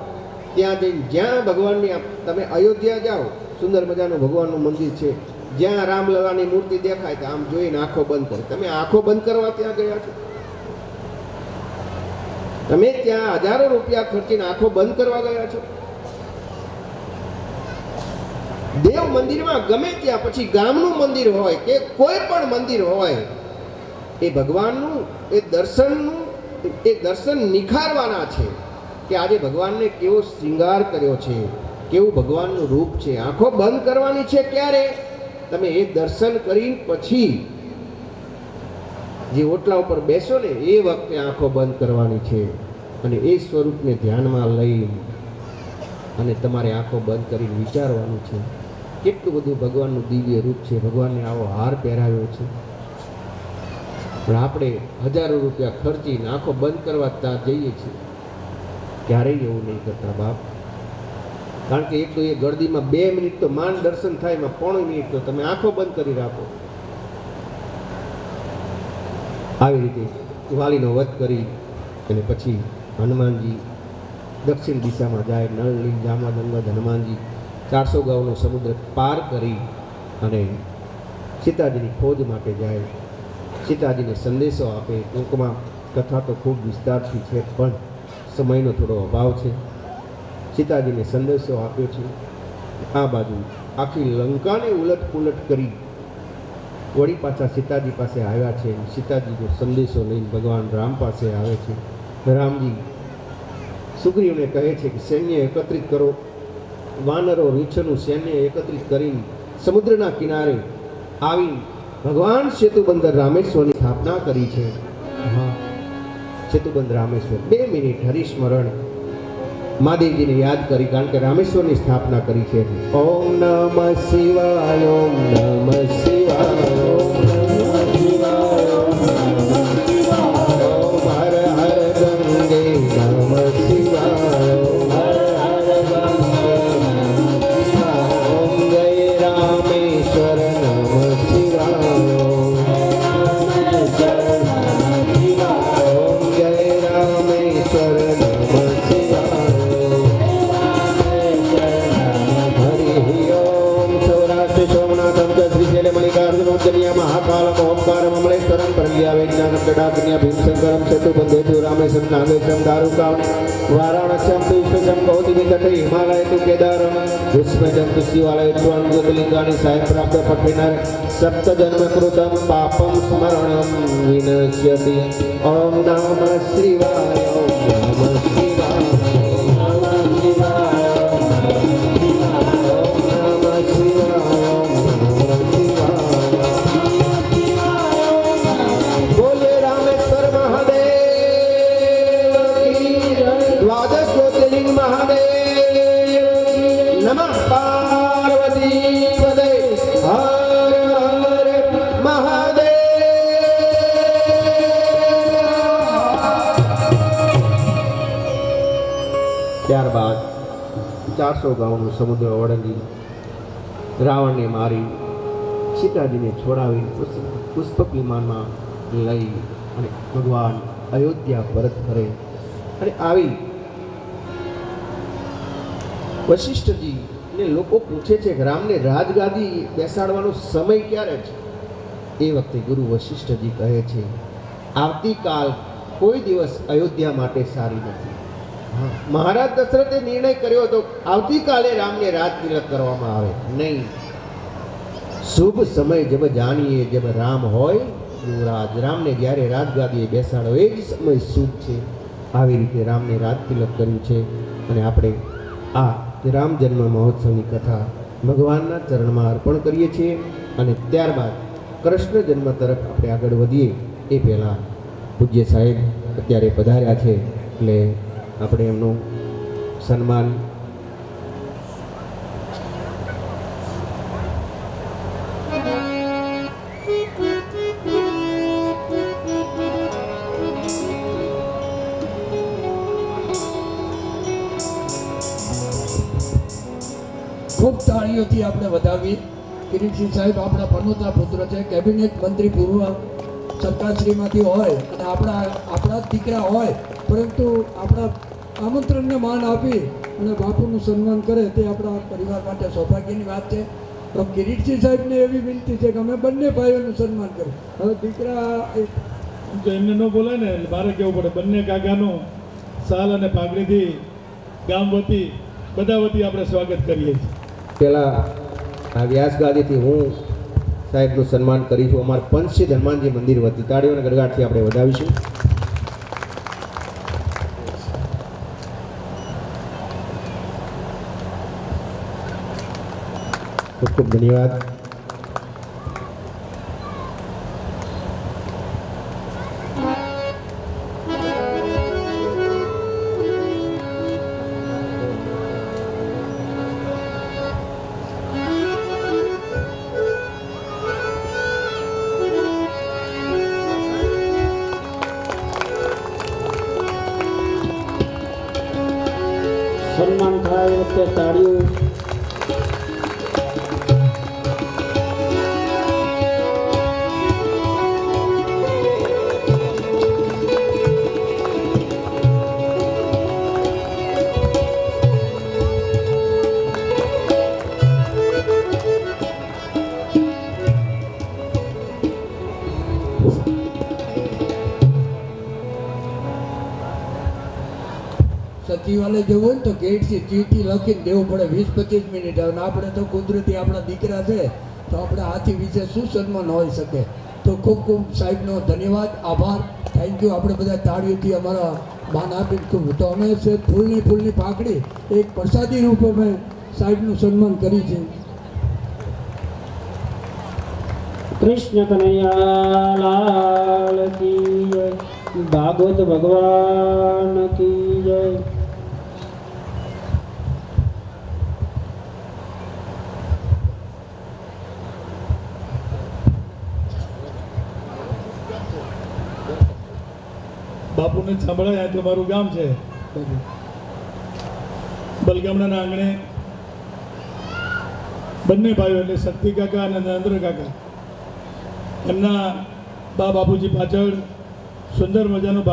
ત્યાં જઈને જ્યાં ભગવાનની, તમે અયોધ્યા જાઓ, સુંદર મજાનું ભગવાનનું મંદિર છે, જ્યાં રામલલાની મૂર્તિ દેખાય તો આમ જોઈને આંખો બંધ કરે. તમે આંખો બંધ કરવા ત્યાં ગયા છો? તમે ત્યાં હજારો રૂપિયા ખર્ચીને આંખો બંધ કરવા ગયા છો? દેવ મંદિરમાં ગમે ત્યાં, પછી ગામનું મંદિર હોય કે કોઈ પણ મંદિર હોય, એ ભગવાનનું એ દર્શન નિખારવાના છે કે આજે ભગવાનને કેવો શ્રૃંગાર કર્યો છે, કેવું ભગવાનનું રૂપ છે. આંખો બંધ કરવાની છે ક્યારે? તમે એ દર્શન કરીને પછી જે ઓટલા ઉપર બેસો ને એ વખતે આંખો બંધ કરવાની છે અને એ સ્વરૂપને ધ્યાનમાં લઈ અને તમારે આંખો બંધ કરીને વિચારવાનું છે કેટલું બધું ભગવાનનું દિવ્ય રૂપ છે, ભગવાનને આવો હાર પહેરાવ્યો છે. પણ આપણે હજારો રૂપિયા ખર્ચીને આંખો બંધ કરવા ત્યાં જઈએ છીએ. ક્યારેય એવું નહીં કરતા બાપ, કારણ કે એક તો એ ગળદીમાં 2 મિનિટ તો માન દર્શન થાય, એમાં 3 મિનિટ તો તમે આંખો બંધ કરી રાખો. આવી રીતે વાલીનો વધ કરી અને પછી હનુમાનજી દક્ષિણ દિશામાં જાય. નળ લીલ જામવદ અંગદ હનુમાનજી 400 ગાઉનો સમુદ્ર પાર કરી અને સીતાજીની ખોજ માટે જાય. સીતાજીને સંદેશો આપે. ટૂંકમાં કથા તો ખૂબ વિસ્તારથી છે પણ સમયનો થોડો અભાવ છે. સીતાજીને સંદેશો આપ્યો છે. આ બાજુ આખી લંકાને ઉલટ પુલટ કરી વળી પાછા સીતાજી પાસે આવ્યા છે. સીતાજીનો સંદેશો લઈને ભગવાન રામ પાસે આવે છે. રામજી સુગ્રીવને કહે છે કે સૈન્ય એકત્રિત કરો. વાનરો રીછનું સૈન્ય એકત્રિત કરીને સમુદ્રના કિનારે આવી ભગવાન સેતુબંદર રામેશ્વરની સ્થાપના કરી છે. હા, સેતુબંધ રામેશ્વર. 2 મિનિટ હરિસ્મરણ મહાદેવજીને યાદ કરી, કારણ કે રામેશ્વરની સ્થાપના કરી છે. ઓમ નમઃ શિવાય, ઓમ નમઃ શિવાય, ઓમ નમઃ શિવાય, ઓમ નમઃ શિવાય, ઓમ હર હર ગંગે નમઃ શિવાય, ઓમ હર હર ગંગે નમઃ શિવાય, ઓમ જય રામેશ્વર નમઃ શિવાય, ઓમ રામેશ્વર નમઃ શિવાય, ઓમ જય રામેશ્વર નમઃ શિવાય. महाकाल ओंकार ममलेश्वरम प्रज्ञा वैज्ञानम जडाग्न्या भीमशंकरम सेतुबंधेतु रामेशम नागेशम दारुकाम वाराणस्यम विश्वजम कौतिमितटे हिमालय तु केदारम विस्मजम तु शिवालय त्वं ज्योतिर्लिंगानि साय प्राप्त पठिनर सप्त जन्म कृतम पापम स्मरणम विनश्यति. ओम नमः शिवाय, ओम नमः शिवाय, ओम नमः शिवाय, ओम नमः शिवाय, ओम नमः शिवाय. बोले रामेश्वर महादेव की जय. द्वादश ज्योतिर्लिंग महादेव नमः. पार्वती पदे हर हर महादेव. ત્યારબાદ 400 ગાઉનું સમુદ્ર ઓળંગી રાવણને મારી સીતાજીને છોડાવી પુષ્પક વિમાનમાં લઈ અને ભગવાન અયોધ્યા પરત ફરે અને આવી વશિષ્ઠજીને લોકો પૂછે છે કે રામને રાજગાદી બેસાડવાનો સમય ક્યારે છે? એ વખતે ગુરુ વશિષ્ઠજી કહે છે, આવતીકાલ કોઈ દિવસ અયોધ્યા માટે સારી નથી. મહારાજ દશરથે નિર્ણય કર્યો હતો આવતીકાલે રામને રાજ તિલક કરવામાં આવે નહીં. શુભ સમય જબ જાણીએ જબ રામ હોય યુવરાજ. રામને જ્યારે રાજગાદીએ બેસાડો એ જ સમય શુભ છે. આવી રીતે રામને રાજ તિલક કર્યું છે. અને આપણે આ રામ જન્મ મહોત્સવની કથા ભગવાનના ચરણમાં અર્પણ કરીએ છીએ. અને ત્યારબાદ કૃષ્ણ જન્મ તરફ આપણે આગળ વધીએ એ પહેલાં પૂજ્ય સાહેબ અત્યારે પધાર્યા છે, એટલે આપણે એમનું સન્માન ખૂબ તાળીઓથી આપણે વધાવી. કિરીટસિંહ સાહેબ આપણા પનોતા પુત્ર છે, કેબિનેટ મંત્રી પૂર્વ સરકારશ્રીમાંથી હોય અને આપણા જ દીકરા હોય, પરંતુ આપણા આમંત્રણને માન આપી અને બાપુનું સન્માન કરે તે આપણા પરિવાર માટે સૌભાગ્યની વાત છે. તો કિરીટસિંહ સાહેબને એવી વિનંતી છે કે અમે બંને ભાઈઓનું સન્માન કરીએ. હવે દીકરા તો એમને ન બોલાય ને, મારે કહેવું પડે. બંને કાકાનું સાલ અને પાઘડીથી ગામ વતી બધા વતી આપણે સ્વાગત કરીએ છીએ. પહેલાં આ વ્યાસગાદીથી હું સાહેબનું સન્માન કરીશું. અમારા પંચસિદ્ધ હનુમાનજી મંદિર વતી તાળીઓના ગડગાટથી આપણે વધાવીશું. ખૂબ ખૂબ ધન્યવાદ. સન્માન થાય એ વખતે તાળીઓ. સચિવાલય જવું હોય ને તો ગેટથી ચીઠી લખીને દેવું પડે 20-25 મિનિટ. અને આપણે તો કુદરતી આપણા દીકરા છે તો આપણે આથી વિશે શું સન્માન હોઈ શકે. તો તો ખૂબ ખૂબ સાહેબનો ધન્યવાદ, આભાર, થેન્ક યુ. આપણે બધા તાળીઓથી અમારા માન આપી ખૂબ. તો અમે છે ફૂલની પાકડી એક પ્રસાદી રૂપે અમે સાહેબનું સન્માન કરી છે. કૃષ્ણ કનૈયા લાલ કી જય, ભાગવત ભગવાન કી જય. બાપુને સાંભળાય આ તમારું ગામ છે. બલગામડાના આંગણે બંને ભાઈઓ એટલે શક્તિ કાકા અને નરેન્દ્ર કાકા એમના બા બાપુજી પાછળ સુંદર મજાનું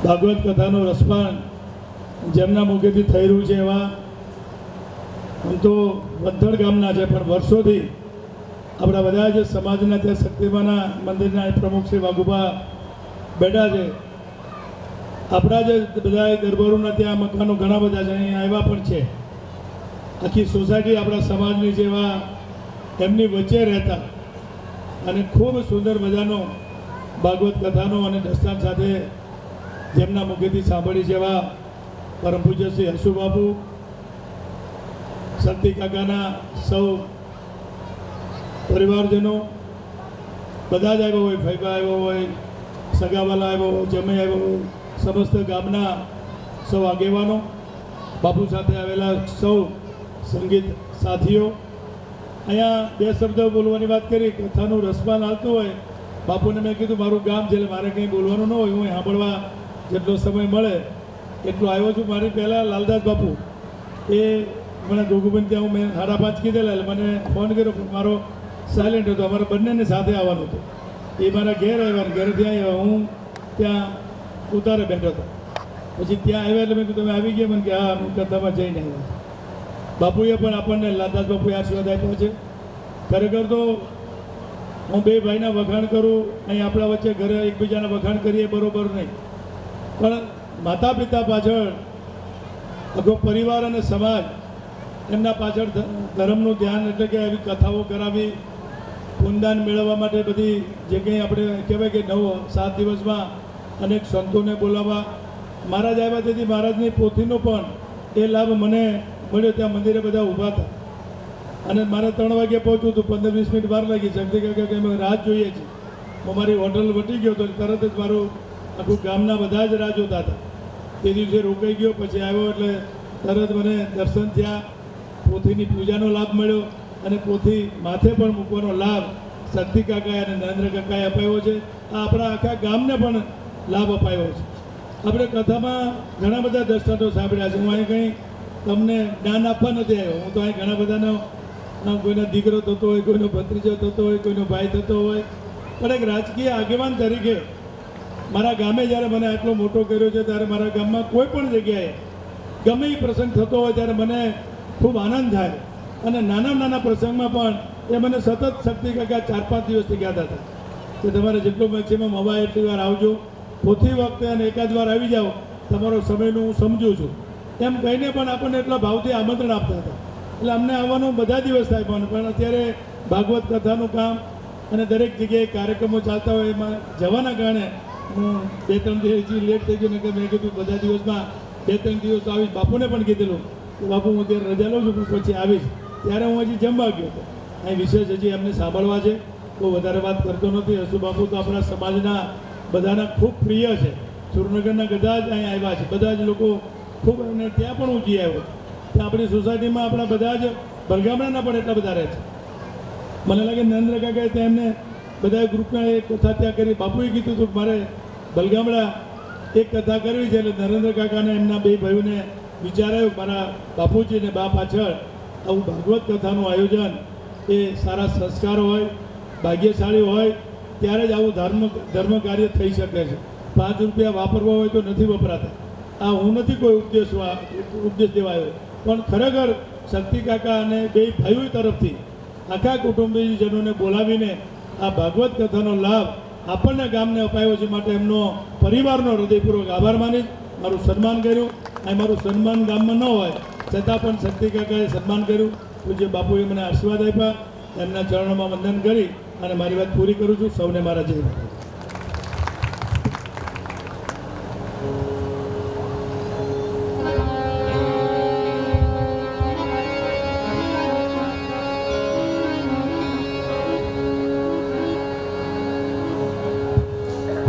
ભાગવત કથાનું રસપાન જેમના મુખેથી થઈ રહ્યું છે એવા આમ તો વંથડ ગામના છે પણ વર્ષોથી આપણા બધા જ સમાજના ત્યાં શક્તિમાના મંદિરના પ્રમુખ શ્રી વાઘુભા બેઠા છે. આપણા જે બધા દરબારોના ત્યાં મકાનો ઘણા બધા છે, અહીંયા આવ્યા પણ છે. આખી સોસાયટી આપણા સમાજની જેવા એમની વચ્ચે રહેતા અને ખૂબ સુંદર મજાનો ભાગવત કથાનો અને દસ્તાન સાથે જેમના મુખેથી સાંભળી છે એવા પરમ પૂજ્ય શ્રી હસુબાપુ, શક્તિ કાકાના સૌ પરિવારજનો બધા જ આવ્યા હોય, ફૈબા આવ્યો હોય, સગાવાલા આવ્યો હોય, જમાઈ આવ્યો હોય, સમસ્ત ગામના સૌ આગેવાનો, બાપુ સાથે આવેલા સૌ સંગીત સાથીઓ. અહીંયા બે શબ્દો બોલવાની વાત કરી, કથાનું રસપાન આવતું હોય. બાપુને મેં કીધું મારું ગામ છે એટલે મારે કંઈ બોલવાનું ન હોય, હું સાંભળવા જેટલો સમય મળે એટલો આવ્યો છું. મારી પહેલાં લાલદાસ બાપુ એ મને ગોગુબેન ત્યાં મેં 5:30 કીધેલા એટલે મને ફોન કર્યો પણ મારો સાયલેન્ટ હતો. અમારે બંનેને સાથે આવવાનું હતું. એ મારા ઘેર આવ્યા, ઘરેથી આવ્યા, હું ત્યાં ઉતારે બેઠો હતો. પછી ત્યાં આવ્યા એટલે મેં કીધું તમે આવી ગયા? મને કે હા, હું કથામાં જઈને આવ્યા. બાપુએ પણ આપણને લાલદાસ બાપુએ આશીર્વાદ આપ્યો છે. ખરેખર તો હું બે ભાઈના વખાણ કરું, અહીં આપણા વચ્ચે ઘરે એકબીજાના વખાણ કરીએ બરોબર નહીં, પણ માતા પિતા પાછળ આખો પરિવાર અને સમાજ એમના પાછળ ધર્મનું ધ્યાન એટલે કે આવી કથાઓ કરાવી, પુનદાન મેળવવા માટે બધી જે કંઈ આપણે કહેવાય કે 9-7 દિવસમાં અનેક સંતોને બોલાવવા. મહારાજ આવ્યા તેથી મહારાજની પોથીનો પણ એ લાભ મને મળ્યો. ત્યાં મંદિરે બધા ઊભા હતા અને મારે 3 વાગે પહોંચવું હતું, 15-20 મિનિટ વાર લાગી. શક્તિ કાકા કે અમે રાહ જોઈએ છીએ. હું મારી હોટલ વટી ગયો તો તરત જ મારું આખું ગામના બધા જ રાહ જોતા હતા. તે દિવસે રોકાઈ ગયો, પછી આવ્યો એટલે તરત મને દર્શન થયા, પોથીની પૂજાનો લાભ મળ્યો અને પોથી માથે પણ મૂકવાનો લાભ શક્તિ કાકાએ અને નરેન્દ્ર કાકાએ અપાયો છે. આ આપણા આખા ગામને પણ લાભ અપાયો છે. આપણે કથામાં ઘણા બધા દ્રષ્ટાંતો સાંભળ્યા છે. હું અહીં કંઈ તમને જ્ઞાન આપવા નથી આવ્યો. હું તો અહીં ઘણા બધાનો કોઈનો દીકરો થતો હોય, કોઈનો ભત્રીજો થતો હોય, કોઈનો ભાઈ થતો હોય, પણ એક રાજકીય આગેવાન તરીકે મારા ગામે જ્યારે મને આટલો મોટો કર્યો છે ત્યારે મારા ગામમાં કોઈ પણ જગ્યાએ ગમે એ પ્રસંગ થતો હોય ત્યારે મને ખૂબ આનંદ થાય. અને નાના પ્રસંગમાં પણ એ મને સતત શક્તિ કાકા 4-5 દિવસથી કહેતા હતા કે તમારે જેટલું મેક્સિમમ હવાય એટલી વાર આવજો, પોથી વખતે અને એકાદ વાર આવી જાઓ, તમારો સમયનું હું સમજું છું એમ કહીને પણ આપણને એટલા ભાવથી આમંત્રણ આપતા હતા. એટલે અમને આવવાનું બધા દિવસ થાય પણ અત્યારે ભાગવત કથાનું કામ અને દરેક જગ્યાએ કાર્યક્રમો ચાલતા હોય એમાં જવાના કારણે હું 2-3 દિવસથી લેટ થઈ ગયો ને કે મેં કીધું બધા દિવસમાં 2-3 દિવસ તો આવીશ. બાપુને પણ કીધેલું કે બાપુ હું અત્યારે રજા લઉં છું પણ પછી આવીશ. ત્યારે હું હજી જમવા ગયો હતો. અહીં વિશેષ હજી એમને સાંભળવા છે, બહુ વધારે વાત કરતો નથી. હસુ બાપુ તો આપણા સમાજના બધાના ખૂબ પ્રિય છે. સુરનગરના બધા જ અહીં આવ્યા છે, બધા જ લોકો ખૂબ, અને ત્યાં પણ ઊંચી આવ્યો છે. ત્યાં આપણી સોસાયટીમાં આપણા બધા જ બલગામડાના પણ એટલા બધા રહે છે. મને લાગે નરેન્દ્ર કાકાએ ત્યાં એમને બધા ગ્રુપના એક કથા ત્યાં કરી. બાપુએ કીધું હતું કે મારે બલગામડા એક કથા કરવી છે. એટલે નરેન્દ્ર કાકાને એમના 2 ભાઈઓને વિચાર આવ્યો મારા બાપુજી અને બા પાછળ આવું ભાગવત કથાનું આયોજન એ સારા સંસ્કાર હોય, ભાગ્યશાળી હોય ત્યારે જ આવું ધર્મ કાર્ય થઈ શકે છે. 5 રૂપિયા વાપરવા હોય તો નથી વપરાતા. આ હું નથી કોઈ ઉપદેશ દેવાયો, પણ ખરેખર શક્તિ કાકા અને 2 ભાઈઓ તરફથી આખા કુટુંબીજનોને બોલાવીને આ ભાગવત કથાનો લાભ આપણને ગામને અપાયો છે. માટે એમનો પરિવારનો હૃદયપૂર્વક આભાર માની મારું સન્માન કર્યું. અને મારું સન્માન ગામમાં ન હોય છતાં પણ શક્તિ કાકાએ સન્માન કર્યું. પૂજ્ય બાપુએ મને આશીર્વાદ આપ્યા એમના ચરણોમાં વંદન કરી અને મારી વાત પૂરી કરું છું. સૌને મારા જય માતાજી.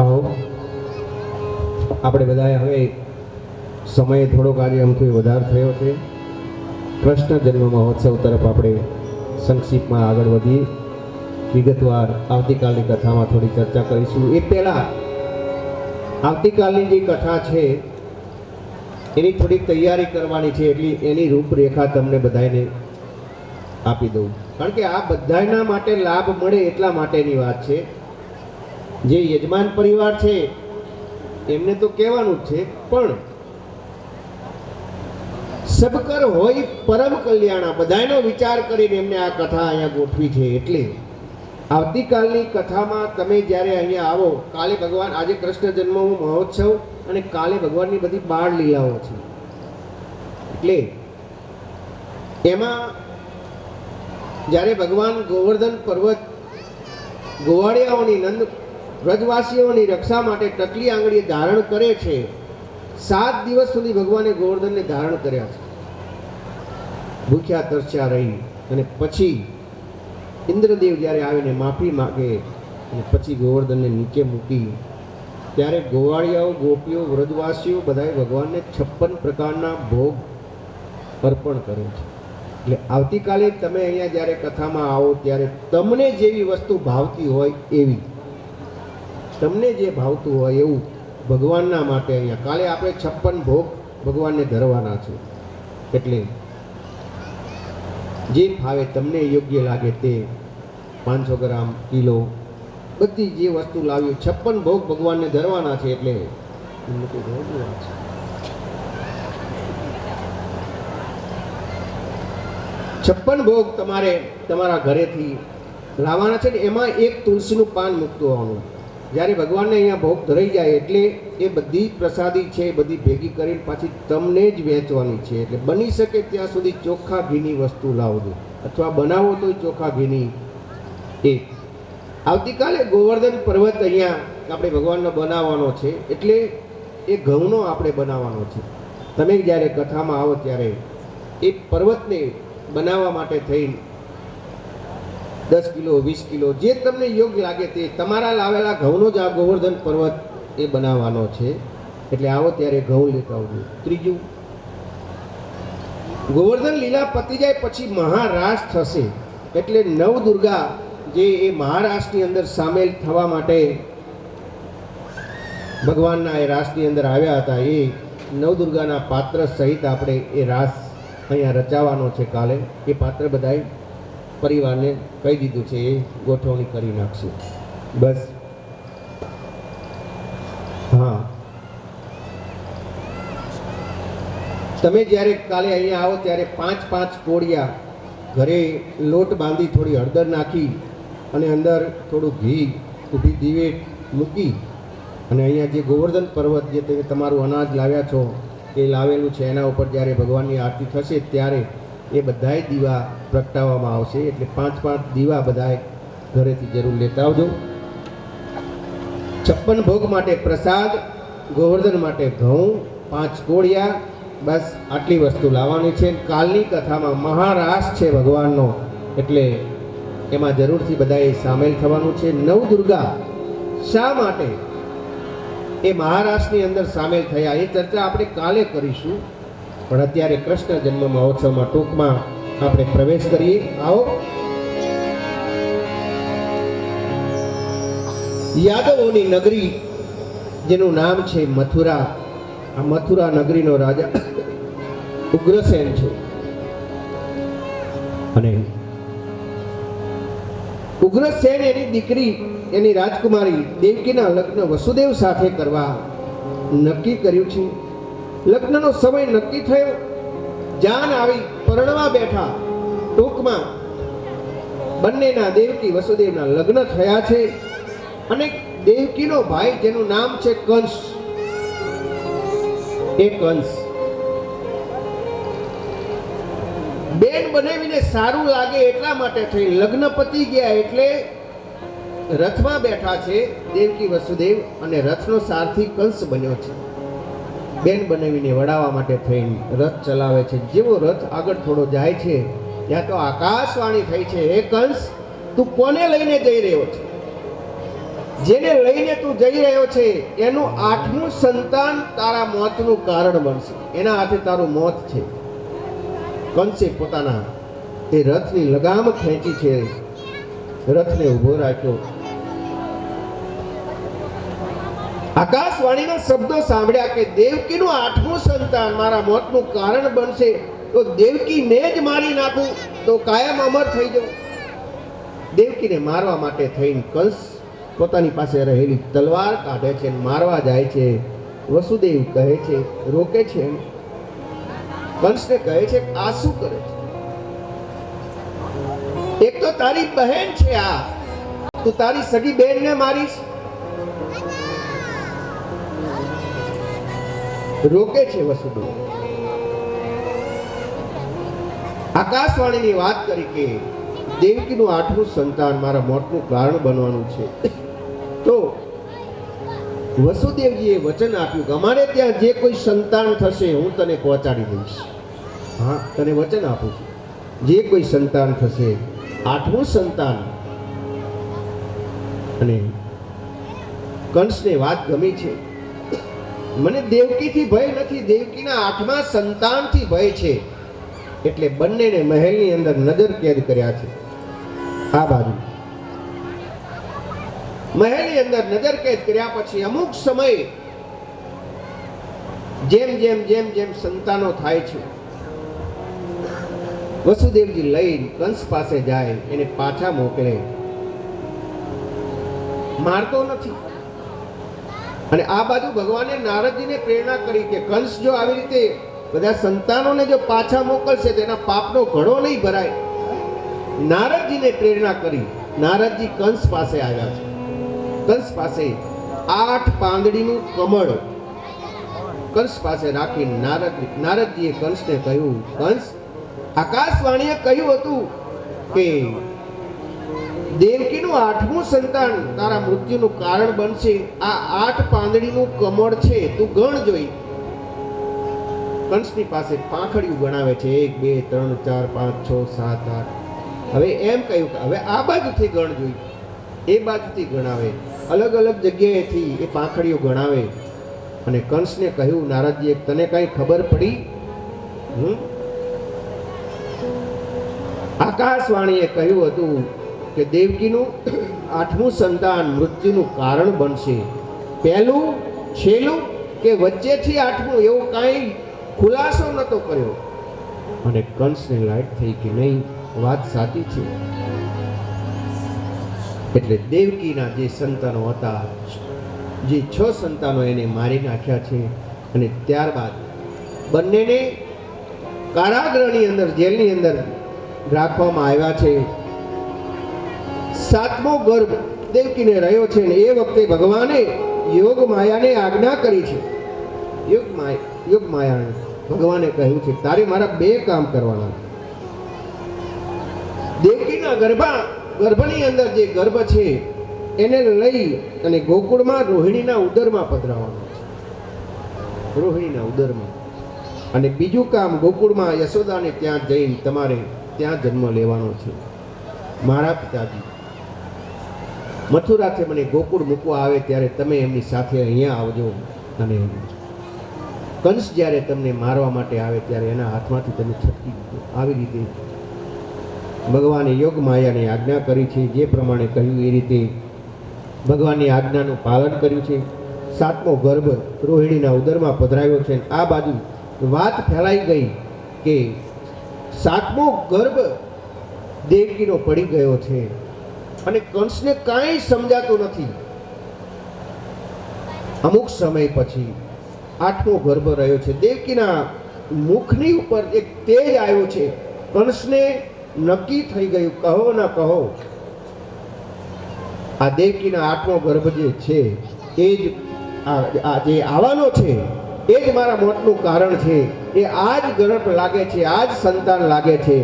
આવો આપણે બધાએ હવે સમય થોડોક આજે અમથી વધાર થયો છે. કૃષ્ણ જન્મ મહોત્સવ તરફ આપણે સંક્ષિપ્તમાં આગળ વધીએ. વિગતવાર આવતીકાલની કથામાં થોડી ચર્ચા કરીશું. એ પહેલાં આવતીકાલની જે કથા છે એની થોડીક તૈયારી કરવાની છે, એટલે એની રૂપરેખા તમને બધાને આપી દઉં. કારણ કે આ બધાના માટે લાભ મળે એટલા માટેની વાત છે. જે યજમાન પરિવાર છે એમને તો કહેવાનું જ છે, પણ સબકર હોય પરમ કલ્યાણા બધાનો વિચાર કરીને એમને આ કથા અહીંયા ગોઠવી છે. એટલે આવતીકાલની કથામાં તમે જ્યારે અહીંયા આવો, કાલે ભગવાન, આજે કૃષ્ણ જન્મ મહોત્સવ અને કાલે ભગવાનની બધી બાળ લીલાઓ છે. એટલે એમાં જ્યારે ભગવાન ગોવર્ધન પર્વત ગોવાળિયાઓની નંદ વ્રજવાસીઓની રક્ષા માટે ટકલી આંગળીએ ધારણ કરે છે. 7 દિવસ સુધી ભગવાને ગોવર્ધનને ધારણ કર્યા છે, ભૂખ્યા તરસ્યા રહી. અને પછી ઇન્દ્રદેવ જ્યારે આવીને માફી માગે અને પછી ગોવર્ધનને નીચે મૂકી, ત્યારે ગોવાળિયાઓ, ગોપીઓ, વ્રજવાસીઓ બધાએ ભગવાનને 56 પ્રકારના ભોગ અર્પણ કરે છે. એટલે આવતીકાલે તમે અહીંયા જ્યારે કથામાં આવો ત્યારે તમને જેવી વસ્તુ ભાવતી હોય એવી, તમને જે ભાવતું હોય એવું ભગવાનના માટે અહીંયા કાલે આપણે 56 ભોગ ભગવાનને ધરવાના છે. એટલે જે ફાવે તમને યોગ્ય લાગે તે 500 ગ્રામ, કિલો, બધી જે વસ્તુ લાવી 56 ભોગ ભગવાનને ધરવાના છે. એટલે 56 ભોગ તમારે તમારા ઘરેથી લાવવાના છે ને એમાં એક તુલસીનું પાન મૂકતું આવવાનું. જ્યારે ભગવાનને અહીંયા ભોગ ધરાઈ જાય એટલે એ બધી પ્રસાદી છે એ બધી ભેગી કરીને પાછી તમને જ વેચવાની છે. એટલે બની શકે ત્યાં સુધી ચોખ્ખા ઘીની વસ્તુ લાવજો, અથવા બનાવો તો ચોખ્ખા ઘીની. આવતીકાલે ગોવર્ધન પર્વત અહીંયા આપણે ભગવાનનો બનાવવાનો છે, એટલે એ ઘઉંનો આપણે બનાવવાનો છે. તમે જ્યારે કથામાં આવો ત્યારે એ પર્વતને બનાવવા માટે થઈ 10 કિલો, 20 કિલો જે તમને યોગ્ય લાગે તે તમારા લાવેલા ઘઉંનો જ આ ગોવર્ધન પર્વત એ બનાવવાનો છે. એટલે આવો ત્યારે ઘઉં લેતા આવજો. ત્રીજું, ગોવર્ધન લીલા પતી જાય પછી મહારાસ થશે. એટલે નવદુર્ગા જે એ મહારાસની અંદર સામેલ થવા માટે ભગવાનના એ રાસની અંદર આવ્યા હતા, એ નવદુર્ગાના પાત્ર સહિત આપણે એ રાસ અહીંયા રચાવાનો છે કાલે. એ પાત્ર બધાય પરિવારને કહી દીધું છે, એ ગોઠવણી કરી નાખશું. બસ. હા, તમે જ્યારે કાલે અહીંયા આવો ત્યારે 5 કોળિયા ઘરે લોટ બાંધી થોડી હળદર નાખી અને અંદર થોડું ઘી, ઊભી દિવેટ મૂકી અને અહીંયા જે ગોવર્ધન પર્વત જે તમે તમારું અનાજ લાવ્યા છો એ લાવેલું છે એના ઉપર જ્યારે ભગવાનની આરતી થશે ત્યારે એ બધાય દીવા પ્રગટાવવામાં આવશે. એટલે 5 દીવા બધાય ઘરેથી જરૂર લેતા આવજો. 56 ભોગ માટે પ્રસાદ, ગોવર્ધન માટે ઘઉં, 5 કોળિયા, બસ આટલી વસ્તુ લાવવાની છે. કાલની કથામાં મહારાસ છે ભગવાનનો, એટલે એમાં જરૂરથી બધાએ સામેલ થવાનું છે. નવદુર્ગા શા માટે એ મહારાષ્ટ્રની અંદર સામેલ થયા એ ચર્ચા આપણે કાલે કરીશું. પણ અત્યારે કૃષ્ણ જન્મ મહોત્સવમાં ટૂંકમાં આપણે પ્રવેશ કરીએ. આવો. યાદવોની નગરી જેનું નામ છે મથુરા. આ મથુરા નગરીનો રાજા ઉગ્રસેન છે. અને ઉગ્રસેન એની દીકરી, એની રાજકુમારી દેવકીના લગ્ન વસુદેવ સાથે કરવા નક્કી કર્યું છે. લગ્નનો સમય નક્કી થયો, જાન આવી પરણવા બેઠા. ટૂંકમાં બંનેના દેવકી વસુદેવના લગ્ન થયા છે. અને દેવકીનો ભાઈ જેનું નામ છે કંસ, એ કંસ બેન બનાવીને સારું લાગે એટલા માટે થઈ લગ્ન પતી ગયા એટલે રથમાં બેઠા છે દેવકી વસુદેવ અને રથનો સારથી કંસ બન્યો છે. બેન બનાવીને વડાવવા માટે થઈને રથ ચલાવે છે. જેવો રથ આગળ થોડો જાય છે ત્યાં તો આકાશવાણી થઈ છે, હે કંસ, તું કોને લઈને જઈ રહ્યો છે? જેને લઈને તું જઈ રહ્યો છે એનું 8મું સંતાન તારા મોતનું કારણ બનશે. એના હાથે તારું મોત છે. કંસે પોતાના એ રથની લગામ ખેંચી છે, રથને ઊભો રાખ્યો. આકાશવાણીના શબ્દો સાંભળ્યા કે દેવકીનું 8મું સંતાન મારા મોતનું કારણ બનશે, તો દેવકીને જ મારી નાખું તો કાયમ અમર થઈ જવું. દેવકીને મારવા માટે થઈને કંસ પોતાની પાસે રહેલી તલવાર કાઢે છે અને મારવા જાય છે. વસુદેવ કહે છે, રોકે છે. કંસને કહે છે, આ શું કરે છે? એક તો તારી બહેન છે, આ તું તારી સગી બહેનને મારીશ? રોકે છે વસુદેવ. આકાશવાણીની વાત કરી કે દેવકીનું 8મું સંતાન મારા મોતનું કારણ બનવાનું છે. તો વસુદેવજીએ વચન આપ્યું કે અમારે ત્યાં જે કોઈ સંતાન થશે હું તને પહોંચાડી દઈશ. હા, તને વચન આપું છું, જે કોઈ સંતાન થશે 8મું સંતાન. અને કંસને વાત ગમી છે. મને દેવકીથી ભય નથી, દેવકીના 8મા સંતાનથી ભય છે. એટલે બંનેને મહેલની અંદર નજર કેદ કર્યા છે. આ બાજુ મહેલની અંદર નજર કેદ કર્યા પછી અમુક સમય જેમ જેમ જેમ જેમ સંતાનો થાય છે, વસુદેવજી લઈને કંસ પાસે જાય, એને પાછા મોકલે, મારતો નથી. અને આ બાજુ ભગવાને નારદજીને પ્રેરણા કરી કે કંસ જો આવી રીતે બધા સંતાનોને જો પાછા મોકલશે તો એના પાપનો ઘડો નહીં ભરાય. નારદજીને પ્રેરણા કરી. નારદજી કંસ પાસે આવ્યા છે. કંસ પાસે 8 પાંદડીનું કમળ કંસ પાસે રાખી નારદજીએ કંસને કહ્યું, કંસ, આકાશવાણીએ કહ્યું હતું કે દેવકીનું 8મું સંતાન તારા મૃત્યુનું કારણ બનશે. આ 8 પાંદડીનું કમળ છે, તું ગણ જોઈ. કંસની પાસે પાંખડીયું ગણાવે છે, 1 2 3 4 5 6 7 8. હવે એમ કહ્યું કે હવે આ બાજુથી ગણ જોઈ. એ બાજુથી ગણાવે, અલગ અલગ જગ્યાએથી એ પાંખડીઓ ગણાવે. અને કંસને કહ્યું, નારદજીએ, તને કઈ ખબર પડી? આકાશવાણીએ કહ્યું હતું કે દેવકીનું 8મું સંતાન મૃત્યુનું કારણ બનશે. પહેલું, છેલ્લું કે વચ્ચેથી 8મું, એવું કાંઈ ખુલાસો નતો કર્યો. અને કંસને લાઈટ થઈ કે નહીં, વાત સાચી છે. એટલે દેવકીના જે સંતાનો હતા, જે 6 સંતાનો એને મારી નાખ્યા છે. અને ત્યારબાદ બંનેને કારાગૃહની અંદર, જેલની અંદર રાખવામાં આવ્યા છે. 7મો ગર્ભ દેવકીને રહ્યો છે. અને એ વખતે ભગવાને યોગ માયાને આજ્ઞા કરી છે. યોગ માયાને ભગવાને કહ્યું છે, તારે મારા 2 કામ કરવાના. દેવકીના ગર્ભની અંદર જે ગર્ભ છે એને લઈ અને ગોકુળમાં રોહિણીના ઉદરમાં પધરાવવાનો છે. રોહિણીના ઉદરમાં. અને બીજું કામ, ગોકુળમાં યશોદાને ત્યાં જઈને તમારે ત્યાં જન્મ લેવાનો છે. મારા પિતાજી મથુરાથી મને ગોકુળ મૂકવા આવે ત્યારે તમે એમની સાથે અહીંયા આવજો. અને કંસ જ્યારે તમને મારવા માટે આવે ત્યારે એના હાથમાંથી તમે છટકી દીધો. આવી રીતે ભગવાને યોગ માયાને આજ્ઞા કરી છે. જે પ્રમાણે કહ્યું એ રીતે ભગવાનની આજ્ઞાનું પાલન કર્યું છે. 7મો ગર્ભ રોહિણીના ઉદરમાં પધરાવ્યો છે. આ બાજુ વાત ફેલાઈ ગઈ કે 7મો ગર્ભ દેવકીનો પડી ગયો છે. અને કંસને કાંઈ સમજાતું નથી. અમુક સમય પછી 8મો ગર્ભ રહ્યો છે. દેવકીના મુખની ઉપર એક તેજ આવ્યો છે. કંસને નક્કી થઈ ગયું, કહો ના કહો, આ દેવકીના 8મો ગર્ભ જે છે એ જ આ જે આવવાનો છે એ જ મારા મોતનું કારણ છે. એ આ જ ગર્ભ લાગે છે, આ જ સંતાન લાગે છે.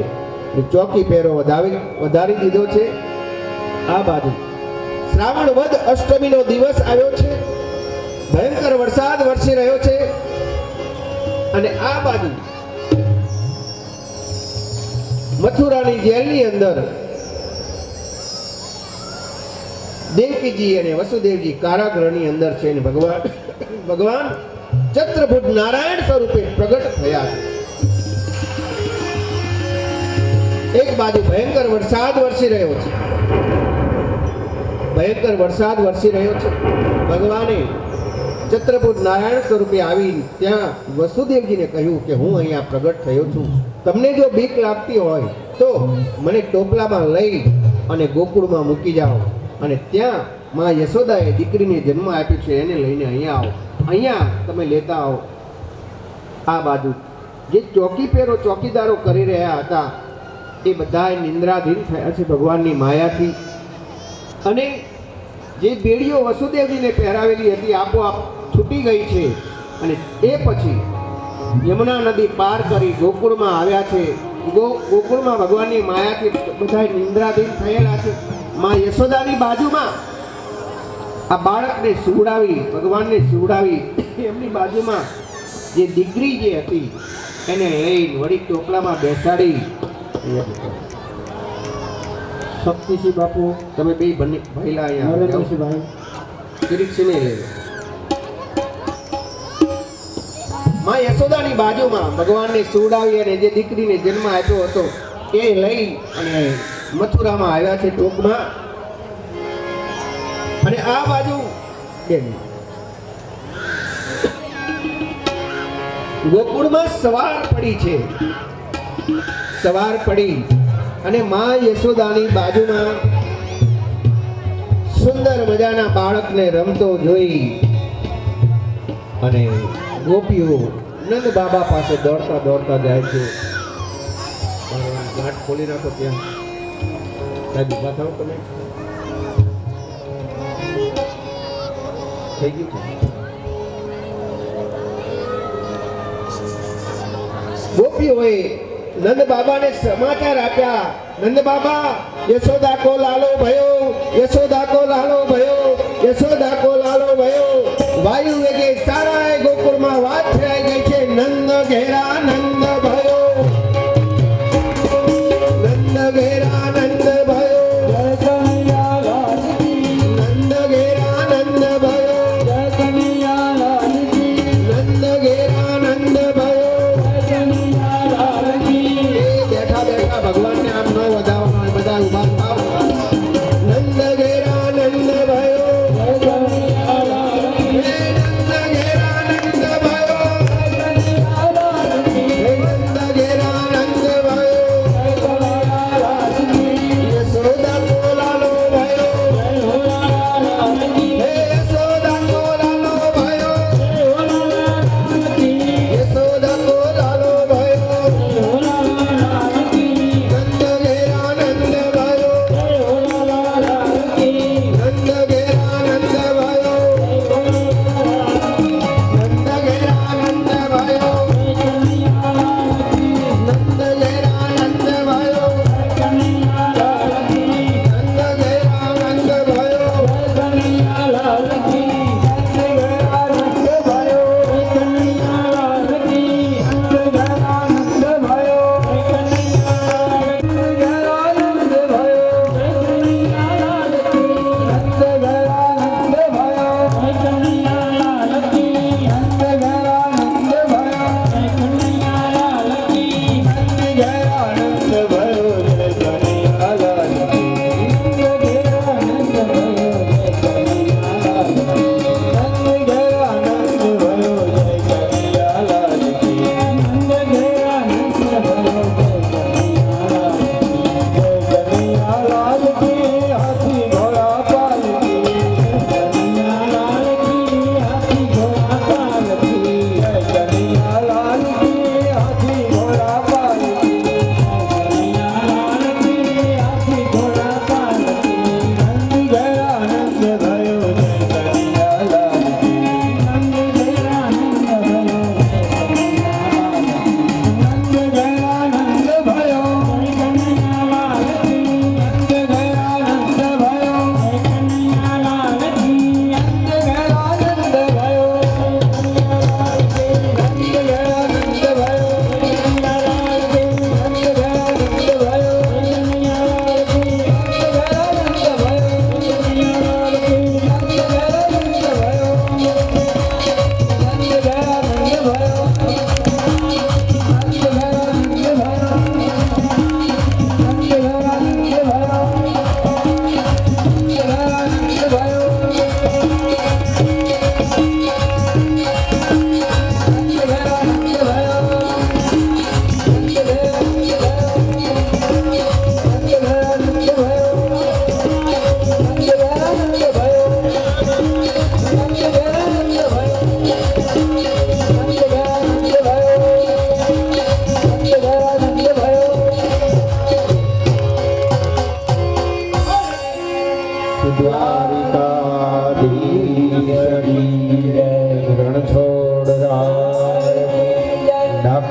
એ ચોકી પહેરો વધારી દીધો છે. આ બાજુ શ્રાવણ વદ અષ્ટમીનો દિવસ આવ્યો છે. ભયંકર વરસાદ વરસી રહ્યો છે. અને આ બાજુ મથુરાની જેલની અંદર દેવકીજી અને વસુદેવજી કારાગૃહની અંદર છે અને ભગવાન ચત્રભુજ નારાયણ સ્વરૂપે પ્રગટ થયા છે. એક બાજુ ભયંકર વરસાદ વરસી રહ્યો છે. ભયંકર વરસાદ વરસી રહ્યો છે. ભગવાને ચત્રભુજ નારાયણ સ્વરૂપે આવી ત્યાં વસુદેવજીને કહ્યું કે હું અહીંયા પ્રગટ થયો છું. તમને જો બીક લાગતી હોય તો મને ટોપલામાં લઈ અને ગોકુળમાં મૂકી જાઓ અને ત્યાં માં યશોદાએ દીકરીને જન્મ આપ્યો છે એને લઈને અહીંયા આવો. અહીંયા તમે લેતા આવો. આ બાજુ જે ચોકી પહેરો ચોકીદારો કરી રહ્યા હતા એ બધા નિંદ્રાધીન થયા છે ભગવાનની માયાથી. અને જે બેડીઓ વસુદેવજીને પહેરાવેલી હતી આપોઆપ છૂટી ગઈ છે. અને એ પછી યમુના નદી પાર કરી ગોકુળમાં આવ્યા છે. ગોકુળમાં ભગવાનની માયાથી બધા નિંદ્રાધીન થયેલા છે. માં યશોદાની બાજુમાં આ બાળકને સુવડાવી, ભગવાનને સુવડાવી એમની બાજુમાં જે દીકરી જે હતી એને લઈ વળી ટોપલામાં બેસાડી. શક્તિસિંહ બાપુ, તમે બે બંને ભઈલા અહીંયા નરેન્દ્રસિંહભાઈ, કિરીટસિંહને લઈ લો. માં યશોદાની બાજુમાં ભગવાનને સુવડાવી અને જે દીકરીને જન્મ આપ્યો હતો એ લઈ અને મથુરામાં આવ્યા છે ટોકમાં. અને આ બાજુ ગોકુળમાં સવાર પડી છે. સવાર પડી અને માં યશોદાની બાજુમાં સુંદર મજાના બાળકને રમતો જોઈ અને ગોપીઓ નંદ બાબા પાસે દોડતા દોડતા જાય છે. ગાંઠ ખોલી નાખો ત્યાં. સાહેબ ઉભા થાવ તમે. થઈ ગયું છે. ગોપીઓએ નંદ બાબાને સમાચાર આપ્યા. નંદ બાબા, યશોદા કો લાલો ભયો, યશોદા કો લાલો ભયો, યશોદા કો લાલો ભયો. વાયુ વેગે સારા ગોકુળમાં વાત ફેરાઈ ગઈ છે. નંદ ઘેરા નંદ ભયો, નંદ ઘેરા નંદ ભયો, નંદ ઘેરા નંદ ભયો, નંદ ઘેરા નંદ ભયો. બેઠા બેઠા ભગવાનને આમ ન વધાવવાનો, બધા ઉભા થાવ. નંદ ઘેરા નંદ ભયો, નંદ ઘેરા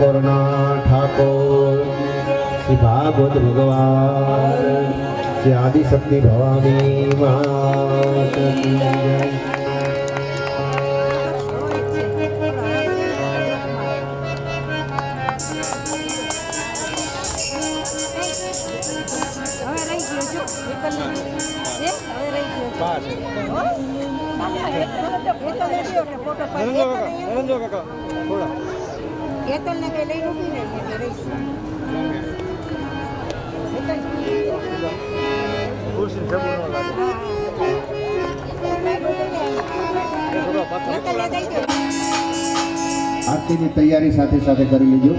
ડાકોરના ઠાકોર શ્રી ભાગવત ભગવાન શ્રી આદિશક્તિ ભવાની માત કી જય. હેતલને કઈ લઈને ઊભી નહીં એટલે રહીશું. આરતીની તૈયારી સાથે સાથે કરી લેજો.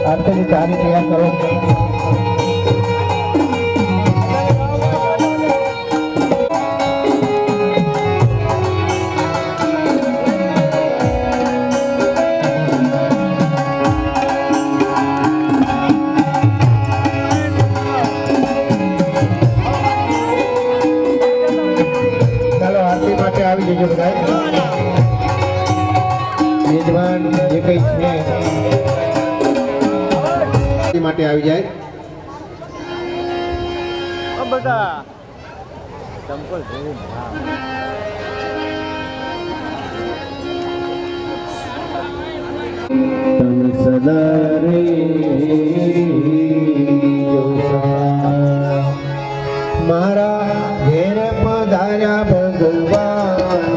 આરતીની ચારી તૈયાર કરો. ચાલો આરતી માટે આવી જજો બધા. યજમાન જે કઈ છે માટે આવી જાય. તન સદા રે મારા ઘેર પધાર્યા ભગવાન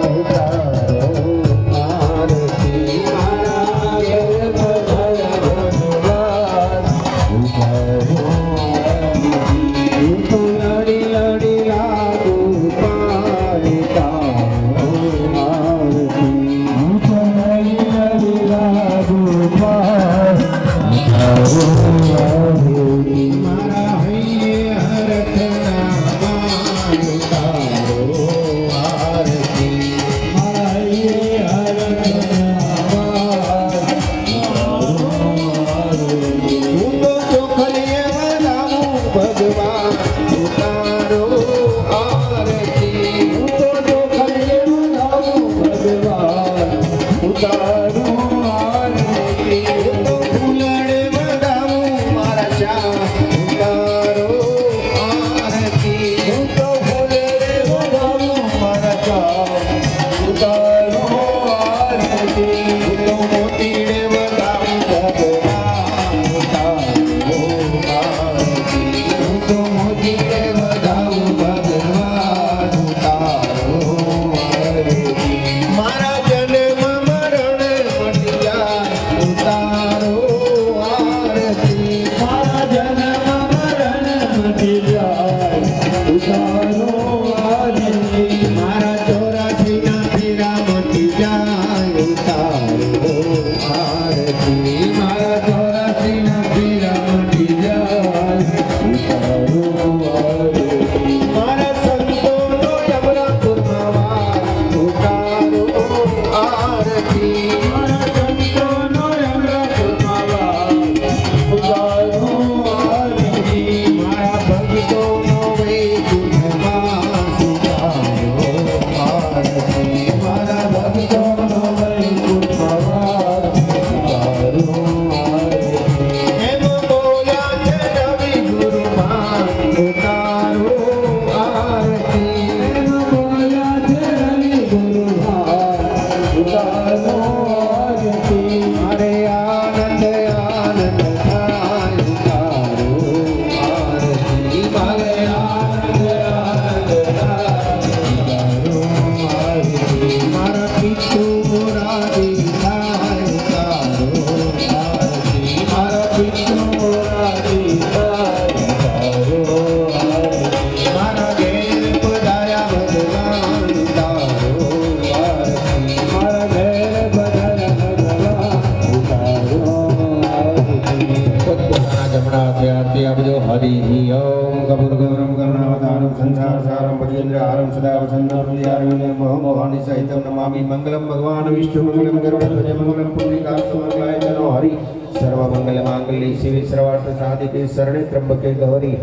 देहि ओम कपूरगौरम करुणावतारम संसारसारम भजेन्द्रहारम सदा वसन्तम मोहानि सहितं नमामि मंगलम भगवान विष्णु मंगलम गरुड़ध्वज मंगलम पुण्डरीकाक्ष मंगलाय तनो हरि सर्वमंगलमांगल्ये शिवे सर्वार्थ साधिके शरणे त्र्यंबके गौरी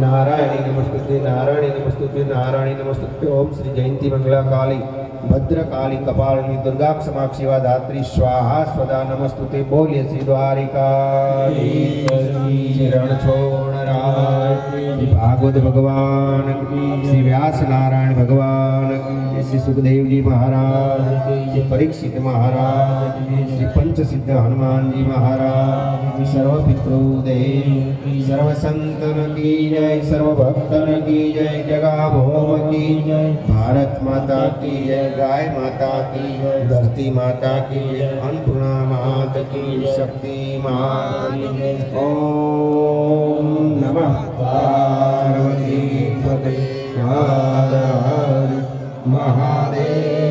नारायणी नमस्तुते नारायणी नमस्तुते नारायणी नमस्तुते ओम श्री जयंती मंगला काली भद्रकाली कपालिनी दुर्गा क्षमाक्षी वा धात्री स्वाहा स्वदा नमस्तुते बोलिए श्री द्वारिकाधीश रणछोड़राय श्री भागवत भगवान की, श्री व्यास नारायण भगवान की, श्री सुखदेव जी महाराज, श्री परीक्षित महाराज, श्री पंच सिद्ध हनुमान जी महाराज, सर्व पितृदेव सर्व संतन की जय, सर्व भक्तन की जय, जगा भोम की जय, भारत माता की जय, गाय माता की जय, धरती माता की जय, अन्नपूर्णा माता की शक्ति माता की जय। ओम नमः पार्वती पते हर हर महादेव।